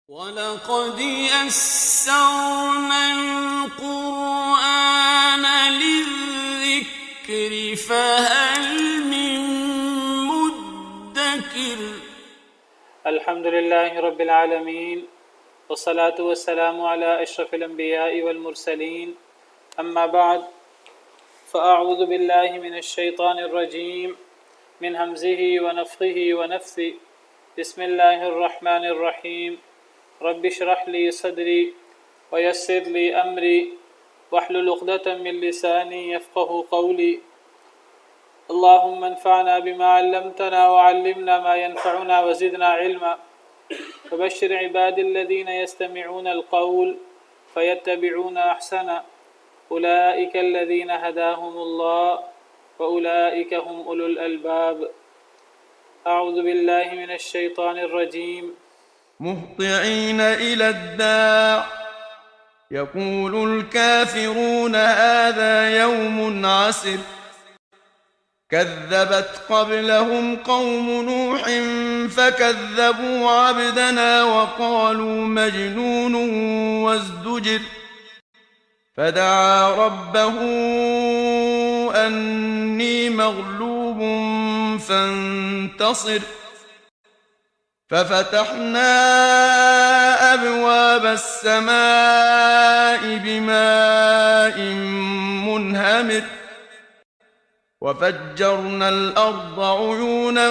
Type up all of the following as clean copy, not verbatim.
وَلَقَدْ يَسَّرْنَا الْقُرْآنَ لِلذِّكْرِ فَهَلْ مِن مُّدَّكِرٍ الحمد لله رب العالمين والصلاة والسلام على أشرف الأنبياء والمرسلين أما بعد فأعوذ بالله من الشيطان الرجيم من همزه ونفخه ونفثه بسم الله الرحمن الرحيم رب اشرح لي صدري ويسر لي أمري واحلل عقدة من لساني يفقه قولي اللهم انفعنا بما علمتنا وعلمنا ما ينفعنا وزدنا علما وبشر عبادي الذين يستمعون القول فيتبعون أحسنه أولئك الذين هداهم الله وأولئك هم أولو الألباب أعوذ بالله من الشيطان الرجيم مهطعين إلى الداع يقول الكافرون هذا يوم عسر كذبت قبلهم قوم نوح فكذبوا عبدنا وقالوا مجنون وازدجر فدعا ربه أني مغلوب فانتصر ففتحنا أبواب السماء بماء منهمر وفجرنا الأرض عيونا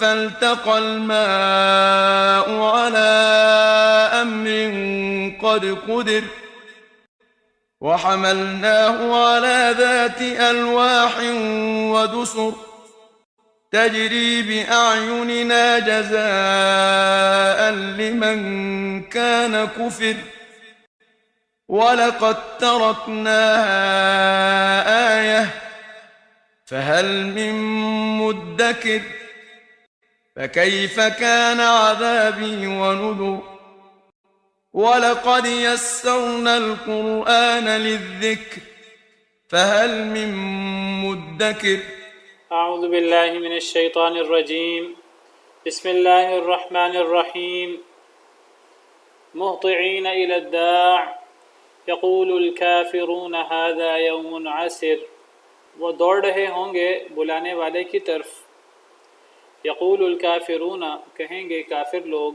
فالتقى الماء على أمر قد قدر وحملناه على ذات ألواح ودسر تجري بأعيننا جزاء لمن كان كفر ولقد تركناها آية فهل من مدكر فكيف كان عذابي ونذر ولقد يسرنا القرآن للذكر فهل من مدكر أعوذ بالله من الشيطان الرجيم بسم الله الرحمن الرحيم مهطعين إلى الداع يقول الكافرون هذا يوم عسر وہ دوڑ رہے ہوں گے بلانے والے کی طرف یقول الکافرون کہیں گے کافر لوگ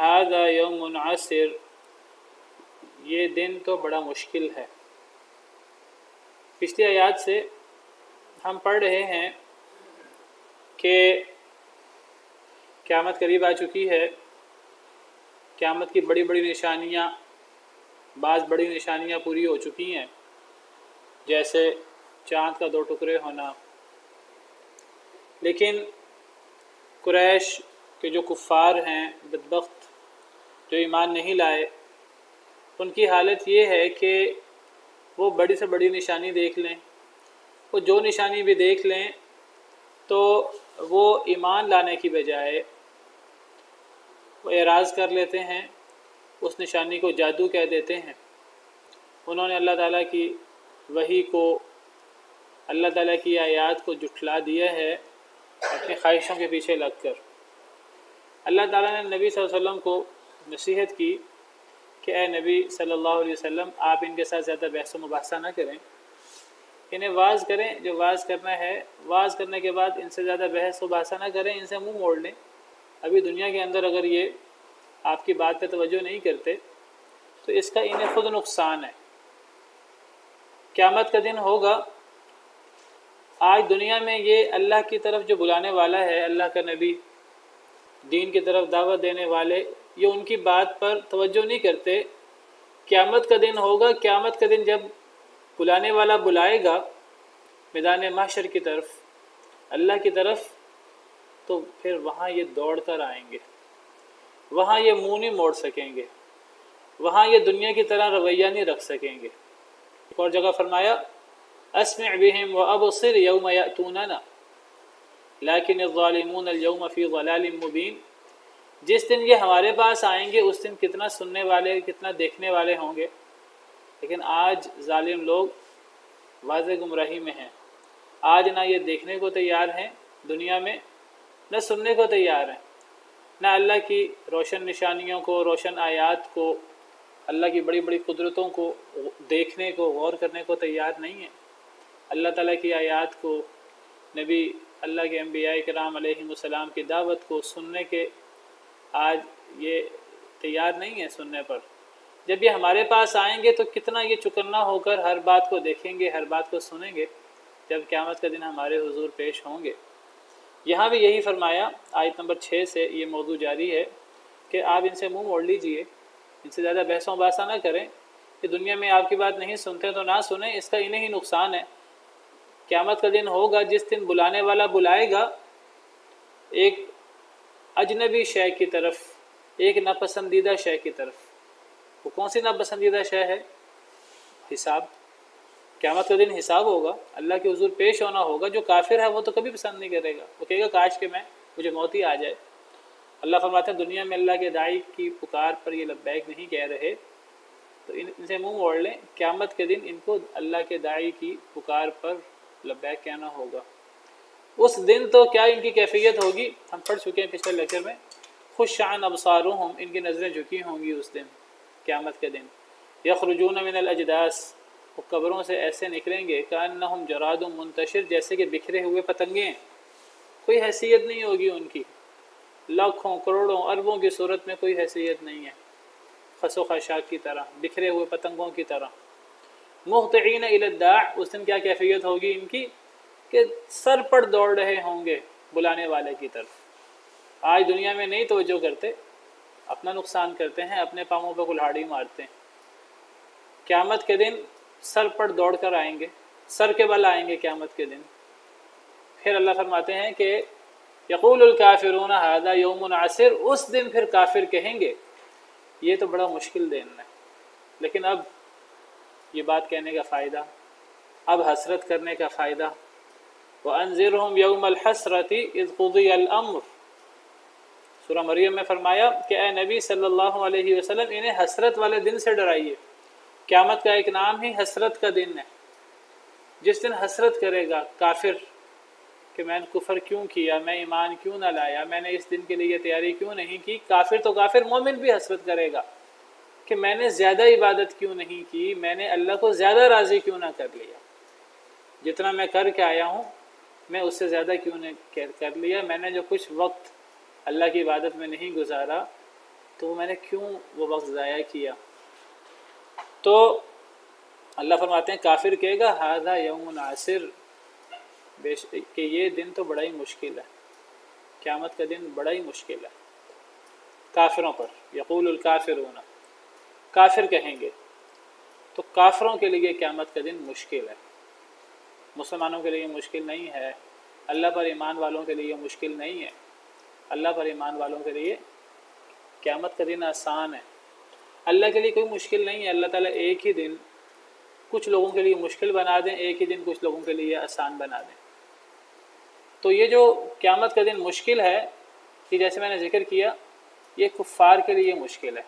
ھذا یوم عسر یہ دن تو بڑا مشکل ہے۔ پچھلی آیات سے ہم پڑھ رہے ہیں کہ قیامت قریب آ چکی ہے، قیامت کی بڑی بڑی نشانیاں، بعض بڑی نشانیاں پوری ہو چکی ہیں، جیسے چاند کا 2 ٹکڑے ہونا، لیکن قریش کے جو کفار ہیں بدبخت جو ایمان نہیں لائے، ان کی حالت یہ ہے کہ وہ بڑی سے بڑی نشانی دیکھ لیں، وہ جو نشانی بھی دیکھ لیں تو وہ ایمان لانے کی بجائے وہ اعراض کر لیتے ہیں، اس نشانی کو جادو کہہ دیتے ہیں۔ انہوں نے اللہ تعالیٰ کی وحی کو، اللہ تعالیٰ کی آیات کو جھٹلا دیا ہے اپنی خواہشوں کے پیچھے لگ کر۔ اللہ تعالیٰ نے نبی صلی اللہ علیہ وسلم کو نصیحت کی کہ اے نبی صلی اللہ علیہ وسلم آپ ان کے ساتھ زیادہ بحث و مباحثہ نہ کریں، انہیں واعظ کریں، جو واعظ کرنا ہے واعظ کرنے کے بعد ان سے زیادہ بحث و مباحثہ نہ کریں، ان سے منہ موڑ لیں۔ ابھی دنیا کے اندر اگر یہ آپ کی بات پہ توجہ نہیں کرتے تو اس کا انہیں خود نقصان ہے۔ قیامت کا دن ہوگا، آج دنیا میں یہ اللہ کی طرف جو بلانے والا ہے، اللہ کا نبی، دین کی طرف دعوت دینے والے، یہ ان کی بات پر توجہ نہیں کرتے۔ قیامت کا دن ہوگا، قیامت کا دن جب بلانے والا بلائے گا میدان محشر کی طرف، اللہ کی طرف، تو پھر وہاں یہ دوڑ کر آئیں گے، وہاں یہ منہ نہیں موڑ سکیں گے، وہاں یہ دنیا کی طرح رویہ نہیں رکھ سکیں گے۔ ایک اور جگہ فرمایا اسمع بهم وابصر یوم یأتوننا لیکن الظالمون اليوم فی ضلال مبین۔ جس دن یہ ہمارے پاس آئیں گے اس دن کتنا سننے والے، کتنا دیکھنے والے ہوں گے، لیکن آج ظالم لوگ واضح گمراہی میں ہیں۔ آج نہ یہ دیکھنے کو تیار ہیں دنیا میں، نہ سننے کو تیار ہیں۔ نہ اللہ کی روشن نشانیوں کو، روشن آیات کو، اللہ کی بڑی بڑی قدرتوں کو دیکھنے کو، غور کرنے کو تیار نہیں ہے۔ اللہ تعالیٰ کی آیات کو، نبی اللہ کے انبیاء کرام علیہم السلام کی دعوت کو سننے کے آج یہ تیار نہیں ہے سننے پر۔ جب یہ ہمارے پاس آئیں گے تو کتنا یہ چکنا ہو کر ہر بات کو دیکھیں گے، ہر بات کو سنیں گے جب قیامت کا دن ہمارے حضور پیش ہوں گے۔ یہاں بھی یہی فرمایا، آیت نمبر 6 سے یہ موضوع جاری ہے کہ آپ ان سے منہ موڑ لیجئے، ان سے زیادہ بحث و باسا نہ کریں کہ دنیا میں آپ کی بات نہیں سنتے تو نہ سنیں، اس کا انہیں ہی نقصان ہے۔ قیامت کا دن ہوگا جس دن بلانے والا بلائے گا ایک اجنبی شے کی طرف، ایک ناپسندیدہ شے کی طرف۔ وہ کون سی ناپسندیدہ شے ہے؟ حساب۔ قیامت کا دن حساب ہوگا، اللہ کے حضور پیش ہونا ہوگا۔ جو کافر ہے وہ تو کبھی پسند نہیں کرے گا، وہ کہے گا کاش کہ مجھے موت ہی آ جائے۔ اللہ فرماتے ہیں دنیا میں اللہ کے داعی کی پکار پر یہ لبیک نہیں کہہ رہے تو ان سے منہ موڑ لیں، قیامت کے دن ان کو اللہ کے داعی کی پکار پر لبیک کہنا ہوگا۔ اس دن تو کیا ان کی کیفیت ہوگی، ہم پڑھ چکے ہیں پچھلے لیکچر میں، خش عن ابصارہم، ان کی نظریں جھکی ہوں گی اس دن، قیامت کے دن۔ یخرجون من الاجداث، وہ قبروں سے ایسے نکلیں گے کأنہم جراد منتشر، جیسے کہ بکھرے ہوئے پتنگے ہیں، کوئی حیثیت نہیں ہوگی ان کی، لاکھوں کروڑوں اربوں کی صورت میں کوئی حیثیت نہیں ہے، خس و خاشاک کی طرح، بکھرے ہوئے پتنگوں کی طرح۔ مہطعین الی الداع، اس دن کیا کیفیت ہوگی ان کی کہ سر پر دوڑ رہے ہوں گے بلانے والے کی طرف۔ آج دنیا میں نہیں توجہ کرتے، اپنا نقصان کرتے ہیں، اپنے پاؤں پہ کلہاڑی مارتے ہیں۔ قیامت کے دن سر پر دوڑ کر آئیں گے، سر کے بل آئیں گے قیامت کے دن۔ پھر اللہ فرماتے ہیں کہ یقول الکافرون ھذا یوم عسر، اس دن پھر کافر کہیں گے یہ تو بڑا مشکل دن ہے۔ لیکن اب یہ بات کہنے کا فائدہ، اب حسرت کرنے کا فائدہ۔ وَأَنذِرْهُمْ يَوْمَ الْحَسْرَةِ إِذْ قُضِيَ الْأَمْرُ، سورہ مریم میں فرمایا کہ اے نبی صلی اللہ علیہ وسلم انہیں حسرت والے دن سے ڈرائیے۔ قیامت کا ایک نام ہی حسرت کا دن ہے، جس دن حسرت کرے گا کافر کہ میں نے کفر کیوں کیا، میں ایمان کیوں نہ لایا، میں نے اس دن کے لیے تیاری کیوں نہیں کی۔ کافر تو کافر، مومن بھی حسرت کرے گا کہ میں نے زیادہ عبادت کیوں نہیں کی، میں نے اللہ کو زیادہ راضی کیوں نہ کر لیا، جتنا میں کر کے آیا ہوں میں اس سے زیادہ کیوں نے کر لیا، میں نے جو کچھ وقت اللہ کی عبادت میں نہیں گزارا تو میں نے کیوں وہ وقت ضائع کیا۔ تو اللہ فرماتے ہیں کافر کہے گا ھذا یوم عسر، کہ یہ دن تو بڑا ہی مشکل ہے، قیامت کا دن بڑا ہی مشکل ہے کافروں پر۔ یقول الکافرون، کافر کہیں گے، تو کافروں کے لیے قیامت کا دن مشکل ہے، مسلمانوں کے لیے مشکل نہیں ہے، اللہ پر ایمان والوں کے لیے مشکل نہیں ہے۔ اللہ پر ایمان والوں کے لیے قیامت کا دن آسان ہے، اللہ کے لیے کوئی مشکل نہیں ہے۔ اللہ تعالیٰ ایک ہی دن کچھ لوگوں کے لیے مشکل بنا دیں، ایک ہی دن کچھ لوگوں کے لیے آسان بنا دیں۔ تو یہ جو قیامت کا دن مشکل ہے، کہ جیسے میں نے ذکر کیا یہ کفار کے لیے مشکل ہے۔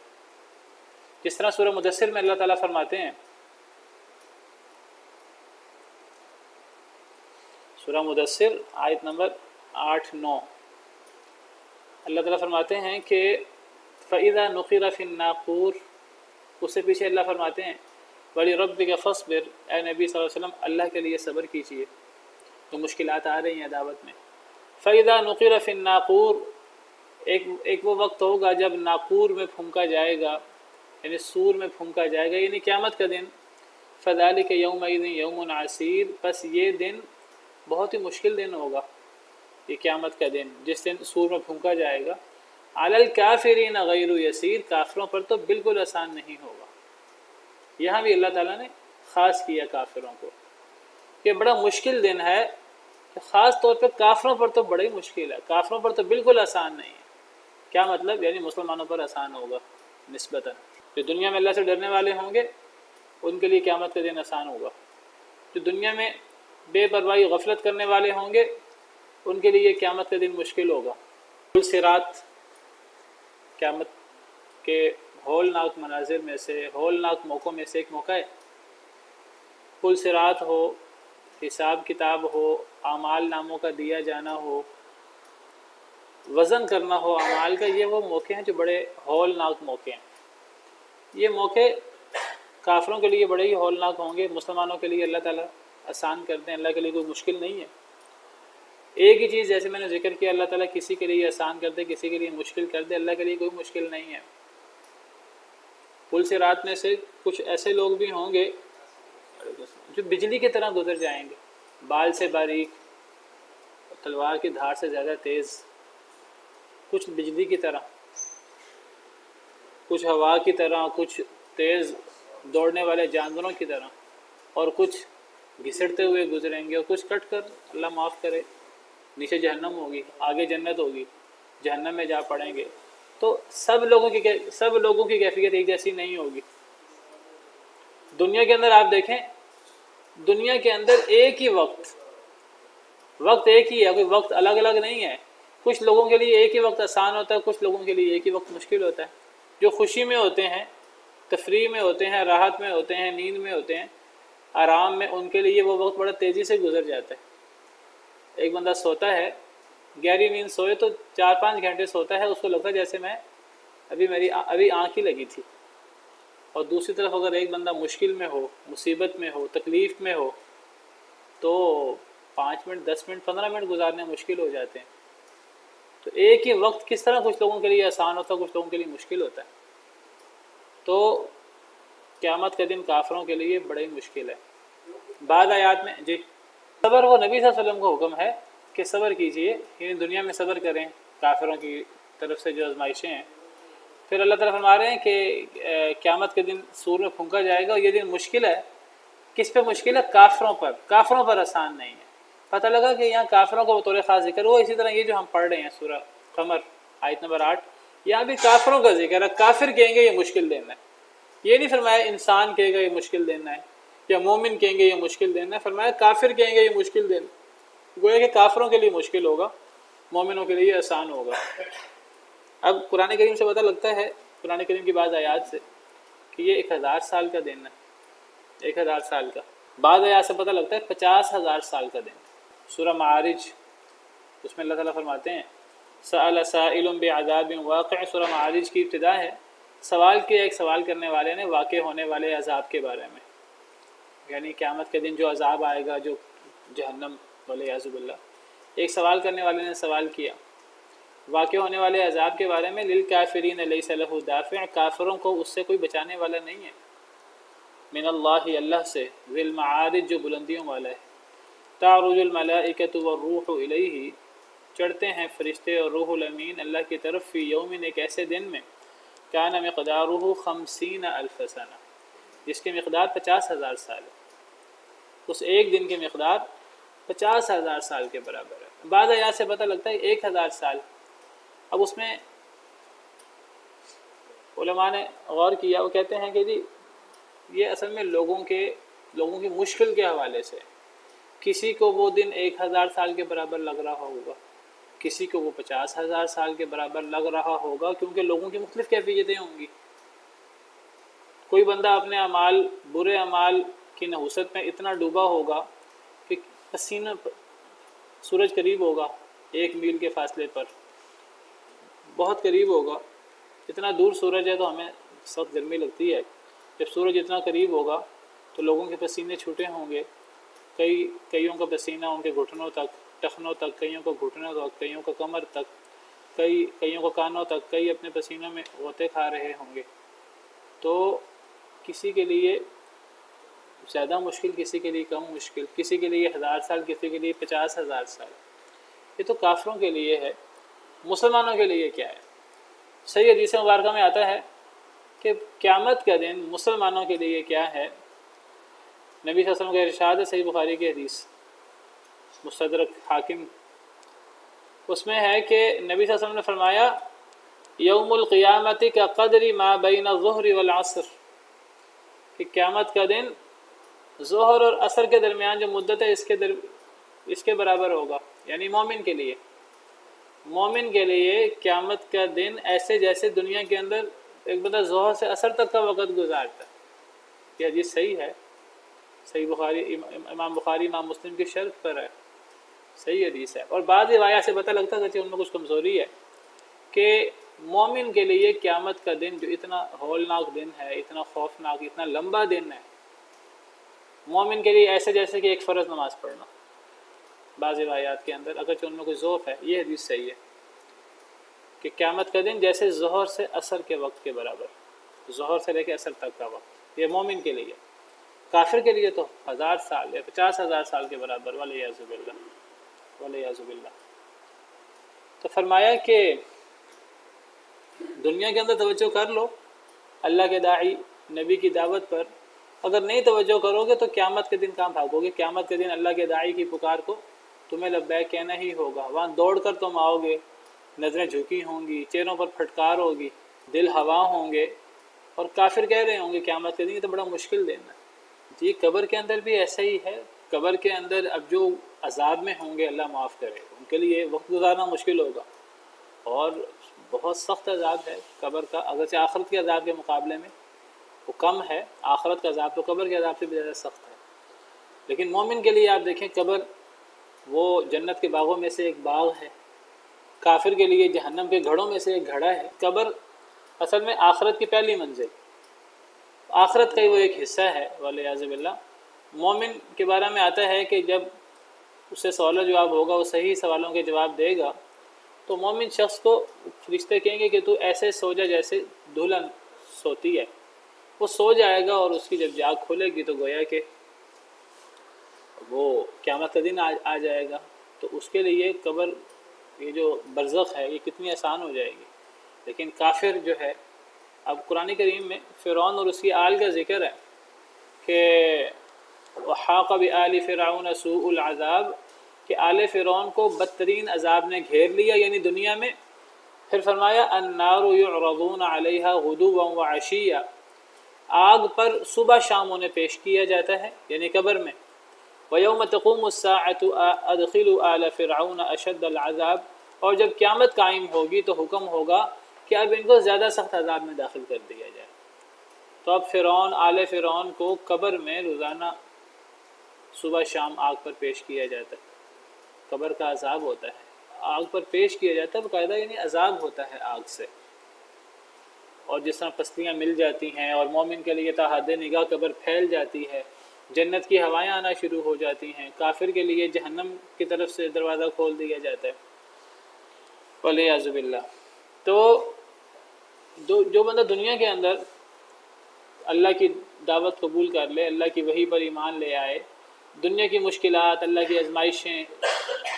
جس طرح سورہ مدثر میں اللہ تعالیٰ فرماتے ہیں، سورہ مدثر آیت نمبر 8-9، اللہ تعالیٰ فرماتے ہیں کہ فَإِذَا نُقِرَ فِي النَّاقُورِ، اس سے پیچھے اللہ فرماتے ہیں وَلِرَبِّكَ فَاصْبِرْ، اے نبی صلی اللہ علیہ وسلم اللہ کے لیے صبر کیجیے، تو مشکلات آ رہی ہیں دعوت میں۔ فَإِذَا نُقِرَ فِي النَّاقُورِ، ایک وہ وقت ہوگا جب ناقور میں پھونکا جائے گا، یعنی سور میں پھونکا جائے گا، یعنی قیامت کا دن۔ فَذَلِكَ يَوْمَئِذٍ يَوْمٌ عَسِيرٌ، پس یہ دن بہت ہی مشکل دن ہوگا، یہ قیامت کا دن جس دن سور میں پھونکا جائے گا۔ عَلَى الْكَافِرِينَ غَيْرُ يَسِيرٌ، کافروں پر تو بالکل آسان نہیں ہوگا۔ یہاں بھی اللہ تعالیٰ نے خاص کیا کافروں کو کہ بڑا مشکل دن ہے، کہ خاص طور پہ کافروں پر تو بڑا ہی مشکل ہے، کافروں پر تو بالکل آسان نہیں ہے۔ کیا مطلب؟ یعنی مسلمانوں پر آسان ہوگا نسبتاً، جو دنیا میں اللہ سے ڈرنے والے ہوں گے ان کے لیے قیامت کا دن آسان ہوگا، جو دنیا میں بے پرواہی غفلت کرنے والے ہوں گے ان کے لیے قیامت کا دن مشکل ہوگا۔ پل صراط قیامت کے ہولناک مناظر میں سے، ہولناک موقعوں میں سے ایک موقع ہے۔ پل صراط ہو، حساب کتاب ہو، اعمال ناموں کا دیا جانا ہو، وزن کرنا ہو اعمال کا، یہ وہ موقع ہیں جو بڑے ہولناک موقع ہیں۔ یہ موقع کافروں کے لیے بڑے ہی ہولناک ہوں گے، مسلمانوں کے لیے اللہ تعالیٰ آسان کر دیں، اللہ کے لیے کوئی مشکل نہیں ہے۔ ایک ہی چیز جیسے میں نے ذکر کیا، اللہ تعالیٰ کسی کے لیے آسان کر دے، کسی کے لیے مشکل کر دے، اللہ کے لیے کوئی مشکل نہیں ہے۔ پل سے رات میں سے کچھ ایسے لوگ بھی ہوں گے جو بجلی کی طرح گزر جائیں گے، بال سے باریک، تلوار کی دھار سے زیادہ تیز، کچھ بجلی کی طرح، کچھ ہوا کی طرح، کچھ تیز دوڑنے والے جانوروں کی طرح، اور کچھ گھسڑتے ہوئے گزریں گے، اور کچھ کٹ کر اللہ معاف کرے نیچے جہنم ہوگی، آگے جنت ہوگی، جہنم میں جا پڑیں گے۔ تو سب لوگوں کی کیفیت ایک جیسی نہیں ہوگی۔ دنیا کے اندر آپ دیکھیں، دنیا کے اندر ایک ہی وقت ایک ہی ہے، کوئی وقت الگ الگ نہیں ہے۔ کچھ لوگوں کے لیے ایک ہی وقت آسان ہوتا ہے، کچھ لوگوں کے لیے ایک ہی وقت مشکل ہوتا ہے۔ جو خوشی میں ہوتے ہیں، تفریح میں ہوتے ہیں، راحت میں ہوتے ہیں، نیند میں ہوتے ہیں، آرام میں، ان کے لیے وہ وقت بڑا تیزی سے گزر جاتا ہے۔ ایک بندہ سوتا ہے، گہری نیند سوئے تو 4-5 گھنٹے سوتا ہے، اس کو لگتا ہے جیسے میں ابھی آنکھ ہی لگی تھی۔ اور دوسری طرف اگر ایک بندہ مشکل میں ہو، مصیبت میں ہو، تکلیف میں ہو، تو 5 منٹ، 10 منٹ، 15 منٹ گزارنے مشکل ہو جاتے ہیں۔ تو ایک ہی وقت کس طرح کچھ لوگوں کے لیے آسان ہوتا ہے، کچھ لوگوں کے لیے مشکل ہوتا ہے۔ تو قیامت کا دن کافروں کے لیے بڑی مشکل ہے۔ بعض آیات میں صبر، وہ نبی صلی اللہ علیہ وسلم کا حکم ہے کہ صبر کیجئے، یعنی دنیا میں صبر کریں کافروں کی طرف سے جو آزمائشیں ہیں۔ پھر اللہ تعالیٰ فرما رہے ہیں کہ قیامت کے دن سور میں پھونکا جائے گا، اور یہ دن مشکل ہے۔ کس پہ مشکل ہے؟ کافروں پر آسان نہیں ہے۔ پتہ لگا کہ یہاں کافروں کا بطور خاص ذکر ہوا، اسی طرح یہ جو ہم پڑھ رہے ہیں سورہ قمر آیت نمبر 8، یہاں بھی کافروں کا ذکر ہے۔ کافر کہیں گے یہ مشکل دینا ہے، یہ نہیں فرمایا انسان کہے گا یہ مشکل دینا ہے، یا مومن کہیں گے یہ مشکل دینا ہے، فرمایا کافر کہیں گے یہ مشکل دینا ہے۔ گویا کہ کافروں کے لیے مشکل ہوگا، مومنوں کے لیے آسان ہوگا۔ اب قرآن کریم سے پتہ لگتا ہے، قرآن کریم کی بعض آیات سے، کہ یہ 1000 سال کا دن ہے، 1000 سال کا۔ بعض آیات سے پتہ لگتا ہے 50,000 سال کا دن۔ سورہ معارج، اس میں اللہ تعالیٰ فرماتے ہیں سأل سائل بعذاب واقع۔ سورہ معارج کی ابتدا ہے، سوال کیا ایک سوال کرنے والے نے واقع ہونے والے عذاب کے بارے میں، یعنی قیامت کے دن جو عذاب آئے گا، جو جہنم والعیاذ باللہ۔ ایک سوال کرنے والے نے سوال کیا واقع ہونے والے عذاب کے بارے میں، للکافرین لیس لہ دافع، کافروں کو اس سے کوئی بچانے والا نہیں ہے، من اللہ، اللہ سے، ذی المعارج، جو بلندیوں والا ہے، تعرج الملائکۃ والروح الیہ، چڑھتے ہیں فرشتے اور روح الامین اللہ کی طرف، فی یوم، ایک ایسے دن میں، کان مقدارہ 50,000 سنہ، جس کی مقدار 50,000 سال ہے۔ اس ایک دن کی مقدار 50,000 سال کے برابر ہے۔ بعض آیات سے پتہ لگتا ہے 1000 سال۔ اب اس میں علماء نے غور کیا، وہ کہتے ہیں کہ جی یہ اصل میں لوگوں کی مشکل کے حوالے سے، کسی کو وہ دن 1000 سال کے برابر لگ رہا ہوگا، کسی کو وہ 50,000 سال کے برابر لگ رہا ہوگا، کیونکہ لوگوں کی مختلف کیفیتیں ہوں گی۔ کوئی بندہ اپنے اعمال، برے اعمال کی نحوست میں اتنا ڈوبا ہوگا کہ پسینہ، سورج قریب ہوگا 1 میل کے فاصلے پر، بہت قریب ہوگا، اتنا دور سورج ہے تو ہمیں سخت گرمی لگتی ہے، جب سورج اتنا قریب ہوگا تو لوگوں کے پسینے چھوٹے ہوں گے، کئیوں کا پسینہ ان کے گھٹنوں تک، ٹخنوں تک، کئیوں کو گھٹنوں تک، کئیوں کو کمر تک، کئیوں کو کانوں تک، کئی اپنے پسینوں میں غوطے کھا رہے ہوں گے۔ تو کسی کے لیے زیادہ مشکل، کسی کے لیے کم مشکل، کسی کے لیے 1000 سال، کسی کے لیے 50,000 سال۔ یہ تو کافروں کے لیے ہے۔ مسلمانوں کے لیے کیا ہے؟ صحیح حدیث مبارکہ میں آتا ہے کہ قیامت کا دن مسلمانوں کے لیے کیا ہے۔ نبی صلی اللہ علیہ وسلم کا ارشاد ہے، صحیح بخاری کی حدیث، مستدرک حاکم، اس میں ہے کہ نبی صلی اللہ علیہ وسلم نے فرمایا یوم القیامت کا قدر ما بین الظہر والعصر، کہ قیامت کا دن ظہر اور عصر کے درمیان جو مدت ہے اس کے برابر ہوگا، یعنی مومن کے لیے۔ مومن کے لیے قیامت کا دن ایسے جیسے دنیا کے اندر ایک بندہ ظہر سے عصر تک کا وقت گزارتا ہے۔ یہ حدیث صحیح ہے، صحیح بخاری، امام بخاری امام مسلم کی شرط پر ہے، صحیح حدیث ہے. اور بعض روایات سے پتہ لگتا ہے کہ ان میں کچھ کمزوری ہے کہ مومن کے لیے قیامت کا دن جو اتنا ہولناک دن ہے، اتنا خوفناک، اتنا لمبا دن ہے، مومن کے لیے ایسے جیسے کہ ایک فرض نماز پڑھنا. بعض روایات کے اندر اگرچہ ان میں کوئی ضعف ہے، یہ حدیث صحیح ہے کہ قیامت کا دن جیسے ظہر سے عصر کے وقت کے برابر، ظہر سے لے کے عصر تک کا وقت، یہ مومن کے لیے. کافر کے لیے تو 1000 سال یا 50,000 سال کے برابر، والعیاذ باللہ والعیاذ باللہ. تو فرمایا کہ دنیا کے اندر توجہ کر لو اللہ کے داعی نبی کی دعوت پر، اگر نہیں توجہ کرو گے تو قیامت کے دن کہاں بھاگو گے؟ قیامت کے دن اللہ کے داعی کی پکار کو تمہیں لبیک کہنا ہی ہوگا. وہاں دوڑ کر تم آؤ گے، نظریں جھکی ہوں گی، چہروں پر پھٹکار ہوگی، دل ہوا ہوں گے، اور کافر کہہ رہے ہوں گے قیامت کے دن یہ تو بڑا مشکل دن ہے. جی قبر کے اندر بھی ایسا ہی ہے. قبر کے اندر اب جو عذاب میں ہوں گے اللہ معاف کرے، ان کے لیے وقت گزارنا مشکل ہوگا، اور بہت سخت عذاب ہے قبر کا. اگرچہ آخرت کے عذاب کے مقابلے میں وہ کم ہے، آخرت کا عذاب تو قبر کے عذاب سے بھی زیادہ سخت ہے. لیکن مومن کے لیے آپ دیکھیں قبر وہ جنت کے باغوں میں سے ایک باغ ہے، کافر کے لیے جہنم کے گھڑوں میں سے ایک گھڑا ہے. قبر اصل میں آخرت کی پہلی منزل، آخرت کا ہی وہ ایک حصہ ہے والعیاذ باللہ. مومن کے بارے میں آتا ہے کہ جب اس سے سوال و جواب ہوگا، وہ صحیح سوالوں کے جواب دے گا، تو مومن شخص کو فرشتے کہیں گے کہ تو ایسے سو جا جیسے دلہن سوتی ہے. وہ سو جائے گا، اور اس کی جب جاگ کھلے گی تو گویا کہ وہ قیامت کا دن آ جائے گا. تو اس کے لیے قبر، یہ جو برزخ ہے، یہ کتنی آسان ہو جائے گی. لیکن کافر جو ہے، اب قرآن کریم میں فرعون اور اس کی آل کا ذکر ہے کہ وحاق بآل فرعون سوء العذاب، کہ آل فرعون کو بدترین عذاب نے گھیر لیا یعنی دنیا میں. پھر فرمایا النار یعرضون علیہا غدوا وعشیا، آگ پر صبح شام انہیں پیش کیا جاتا ہے یعنی قبر میں. وَيَوْمَ تَقُومُ السَّاعَةُ أَدْخِلُوا آلَ فِرْعَوْنَ أَشَدَّ الْعَذَابِ، اور جب قیامت قائم ہوگی تو حکم ہوگا کہ اب ان کو زیادہ سخت عذاب میں داخل کر دیا جائے. تو اب فرعون، آل فرعون کو قبر میں روزانہ صبح شام آگ پر پیش کیا جاتا ہے. قبر کا عذاب ہوتا ہے، آگ پر پیش کیا جاتا ہے باقاعدہ، یعنی عذاب ہوتا ہے آگ سے. اور جس طرح پستیاں مل جاتی ہیں اور مومن کے لیے تا حد نگاہ قبر پھیل جاتی ہے، جنت کی ہوائیں آنا شروع ہو جاتی ہیں، کافر کے لیے جہنم کی طرف سے دروازہ کھول دیا جاتا ہے والعیاذ باللہ. تو جو بندہ دنیا کے اندر اللہ کی دعوت قبول کر لے، اللہ کی وحی پر ایمان لے آئے، دنیا کی مشکلات، اللہ کی آزمائشیں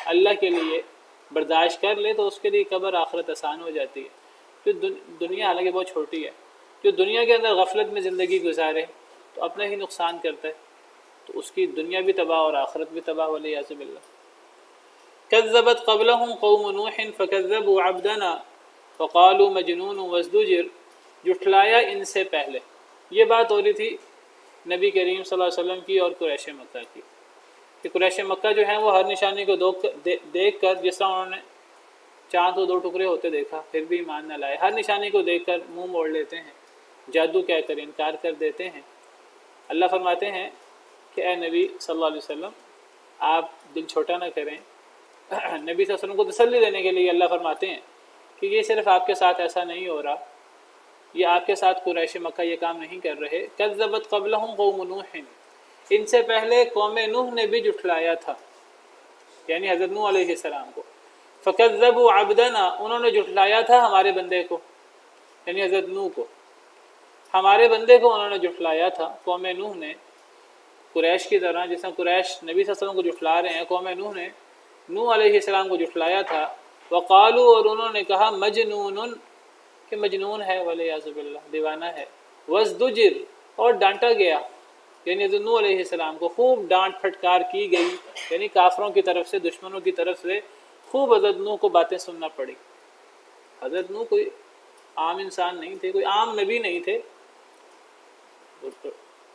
اللہ کے لیے برداشت کر لے، تو اس کے لیے قبر آخرت آسان ہو جاتی ہے. جو دنیا حالانکہ بہت چھوٹی ہے، جو دنیا کے اندر غفلت میں زندگی گزارے تو اپنا ہی نقصان کرتا ہے، تو اس کی دنیا بھی تباہ اور آخرت بھی تباہ والعیاذ باللہ. کذبت قبلہم قوم نوح فکذبوا عبدنا فقالوا مجنون وازدجر، جھٹلایا ان سے پہلے. یہ بات ہو رہی تھی نبی کریم صلی اللہ علیہ وسلم کی اور قریش مکہ کی، کہ قریش مکہ جو ہیں وہ ہر نشانی کو دیکھ کر، جس طرح انہوں نے چاند کو 2 ٹکڑے ہوتے دیکھا پھر بھی ایمان نہ لائے، ہر نشانی کو دیکھ کر منہ موڑ لیتے ہیں، جادو کہہ کر انکار کر دیتے ہیں. اللہ فرماتے ہیں کہ اے نبی صلی اللہ علیہ وسلم آپ دل چھوٹا نہ کریں. نبی صلی اللہ علیہ وسلم کو تسلی دینے کے لیے اللہ فرماتے ہیں کہ یہ صرف آپ کے ساتھ ایسا نہیں ہو رہا، یہ آپ کے ساتھ قریش مکہ یہ کام نہیں کر رہے. کذبت قبلہم قوم نوح، ان سے پہلے قوم نوح نے بھی جھٹلایا تھا یعنی حضرت نوح علیہ السلام کو. فکذبوا عبدنا، انہوں نے جھٹلایا تھا ہمارے بندے کو یعنی حضرت نوح کو، ہمارے بندے کو انہوں نے جھٹلایا تھا. قوم نوح نے قریش کی طرح، جس طرح قریش نبی صلی اللہ علیہ وسلم کو جھٹلا رہے ہیں، قوم نوح نے نوح علیہ السلام کو جھٹلایا تھا. وقالوا، اور انہوں نے کہا مجنون، کہ مجنون ہے والعیاذ باللہ، دیوانہ ہے. وازدجر، اور ڈانٹا گیا یعنی حضرت نوح علیہ السلام کو خوب ڈانٹ پھٹکار کی گئی، یعنی کافروں کی طرف سے، دشمنوں کی طرف سے خوب حضرت نوح کو باتیں سننا پڑی. حضرت نوح کوئی عام انسان نہیں تھے، کوئی عام نبی نہیں تھے،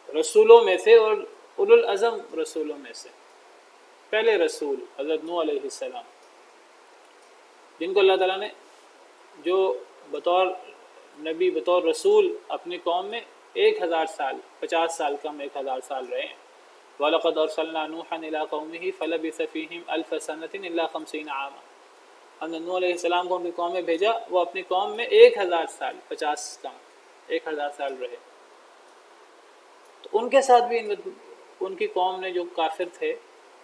رسولوں میں سے اور اولو العزم رسولوں میں سے پہلے رسول حضرت نوح علیہ السلام، جن کو اللہ تعالیٰ نے جو بطور نبی بطور رسول اپنی قوم میں 1000 سال 50 سال کم 1000 سال رہے ہیں. وَلَقَدْ أَرْسَلْنَا نُوحًا إِلَىٰ قَوْمِهِ فَلَبِثَ فِيهِمْ أَلْفَ سَنَةٍ إِلَّا 50 عَامًا۔ ہم نے نوح علیہ السلام کو ان کی قوم میں بھیجا، وہ اپنی قوم میں 1000 سال 50 کم 1000 سال رہے۔ تو ان کے ساتھ بھی ان کی قوم نے جو کافر تھے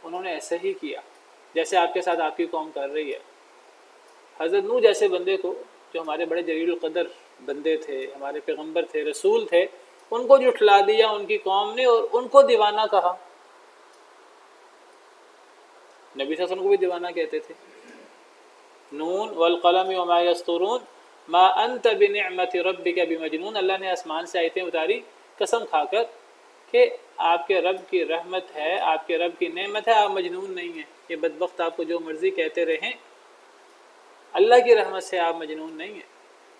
انہوں نے ایسا ہی کیا جیسے آپ کے ساتھ آپ کی قوم کر رہی ہے۔ حضرت نوح جیسے بندے کو، جو ہمارے بڑے جلیل القدر بندے تھے، ہمارے پیغمبر تھے، رسول تھے، ان کو جھٹلا دیا ان کی قوم نے اور ان کو دیوانہ کہا۔ نبی صلی اللہ علیہ وسلم کو بھی دیوانہ کہتے تھے۔ نون والقلم وما یسطرون ما انت بنعمت ربک بمجنون، اللہ نے آسمان سے آیتیں اتاری قسم کھا کر کہ آپ کے رب کی رحمت ہے، آپ کے رب کی نعمت ہے، آپ مجنون نہیں ہیں۔ یہ بدبخت آپ کو جو مرضی کہتے رہیں، اللہ کی رحمت سے آپ مجنون نہیں ہیں۔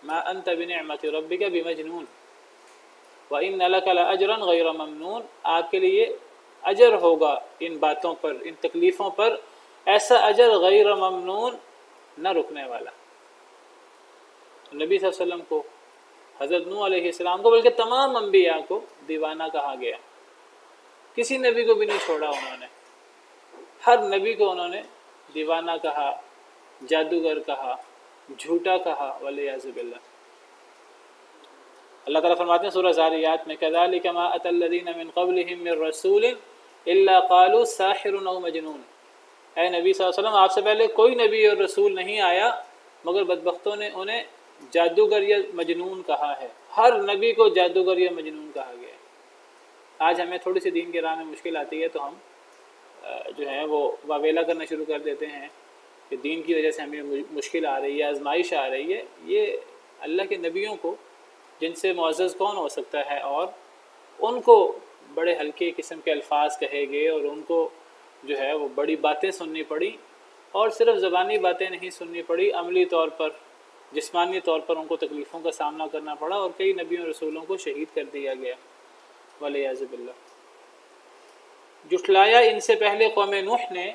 ما انت بنعمت ربک بمجنون وَإِنَّ لَكَ لَأَجْرًا غَيْرَ مَمْنُونَ، آپ کے لیے اجر ہوگا ان باتوں پر، ان تکلیفوں پر، ایسا اجر غیر ممنون، نہ رکنے والا۔ نبی صلی اللہ علیہ وسلم کو، حضرت نوح علیہ السلام کو، بلکہ تمام انبیاء کو دیوانہ کہا گیا۔ کسی نبی کو بھی نہیں چھوڑا انہوں نے، ہر نبی کو انہوں نے دیوانہ کہا، جادوگر کہا، جھوٹا کہا، والعیاذ باللہ۔ اللہ تعالیٰ فرماتے ہیں سورہ زاریات میں كَذَلِكَ مَا أَتَى الَّذِينَ مِن قَبْلِهِم مِّن رَّسُولٍ إِلَّا قَالُوا سَاحِرٌ أَوْ مَجْنُونٌ، اے نبی صلی اللہ علیہ وسلم آپ سے پہلے کوئی نبی اور رسول نہیں آیا مگر بدبختوں نے انہیں جادوگر یا مجنون کہا ہے۔ ہر نبی کو جادوگر یا مجنون کہا گیا ہے۔ آج ہمیں تھوڑی سی دین کے راہ میں مشکل آتی ہے تو ہم جو ہے وہ واویلا کرنا شروع کر دیتے ہیں کہ دین کی وجہ سے ہمیں مشکل آ رہی ہے، آزمائش آ رہی ہے۔ یہ اللہ کے نبیوں کو، جن سے معزز کون ہو سکتا ہے، اور ان کو بڑے ہلکے قسم کے الفاظ کہے گئے اور ان کو جو ہے وہ بڑی باتیں سننی پڑی، اور صرف زبانی باتیں نہیں سننی پڑی، عملی طور پر، جسمانی طور پر ان کو تکلیفوں کا سامنا کرنا پڑا، اور کئی نبیوں رسولوں کو شہید کر دیا گیا، والعیاذ باللہ۔ جھٹلایا ان سے پہلے قوم نوح نے،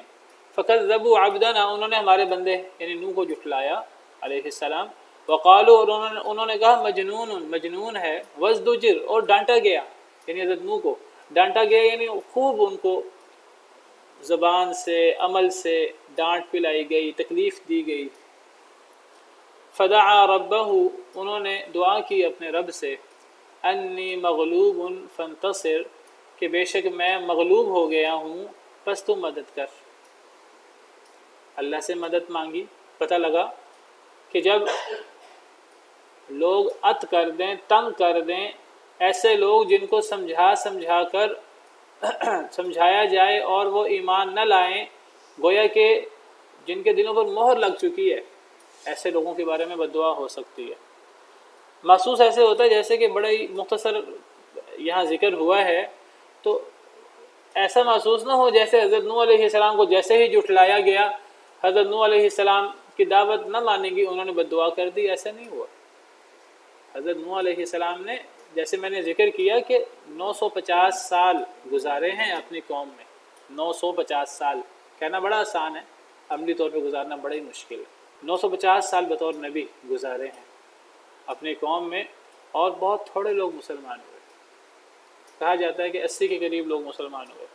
فَكَذَّبُوا عَبْدَنَا، انہوں نے ہمارے بندے یعنی نوح کو جھٹلایا علیہ السلام، وقالوا، اور انہوں نے کہا مجنون، مجنون ہے، وازدجر، اور ڈانٹا گیا، یعنی حضرت نوح کو ڈانٹا گیا، یعنی خوب ان کو زبان سے، عمل سے ڈانٹ پلائی گئی، تکلیف دی گئی۔ فدعا ربہ، انہوں نے دعا کی اپنے رب سے، انی مغلوب فانتصر، کہ بے شک میں مغلوب ہو گیا ہوں پس تو مدد کر۔ اللہ سے مدد مانگی۔ پتہ لگا کہ جب لوگ ات کر دیں، تنگ کر دیں، ایسے لوگ جن کو سمجھا کر سمجھایا جائے اور وہ ایمان نہ لائیں، گویا کہ جن کے دلوں پر مہر لگ چکی ہے، ایسے لوگوں کے بارے میں بد دعا ہو سکتی ہے۔ محسوس ایسے ہوتا ہے جیسے کہ بڑا ہی مختصر یہاں ذکر ہوا ہے، تو ایسا محسوس نہ ہو جیسے حضرت نوح علیہ السلام کو جیسے ہی جھٹلایا گیا، حضرت نوح علیہ السلام کی دعوت نہ مانیں گی، انہوں نے بد دعا کر دی، ایسا نہیں ہوا۔ حضرت نوح علیہ السلام نے، جیسے میں نے ذکر کیا کہ 950 سال گزارے ہیں اپنی قوم میں۔ 950 سال کہنا بڑا آسان ہے، عملی طور پہ گزارنا بڑا ہی مشکل ہے۔ 950 سال بطور نبی گزارے ہیں اپنی قوم میں، اور بہت تھوڑے لوگ مسلمان ہوئے۔ کہا جاتا ہے کہ 80 کے قریب لوگ مسلمان ہوئے۔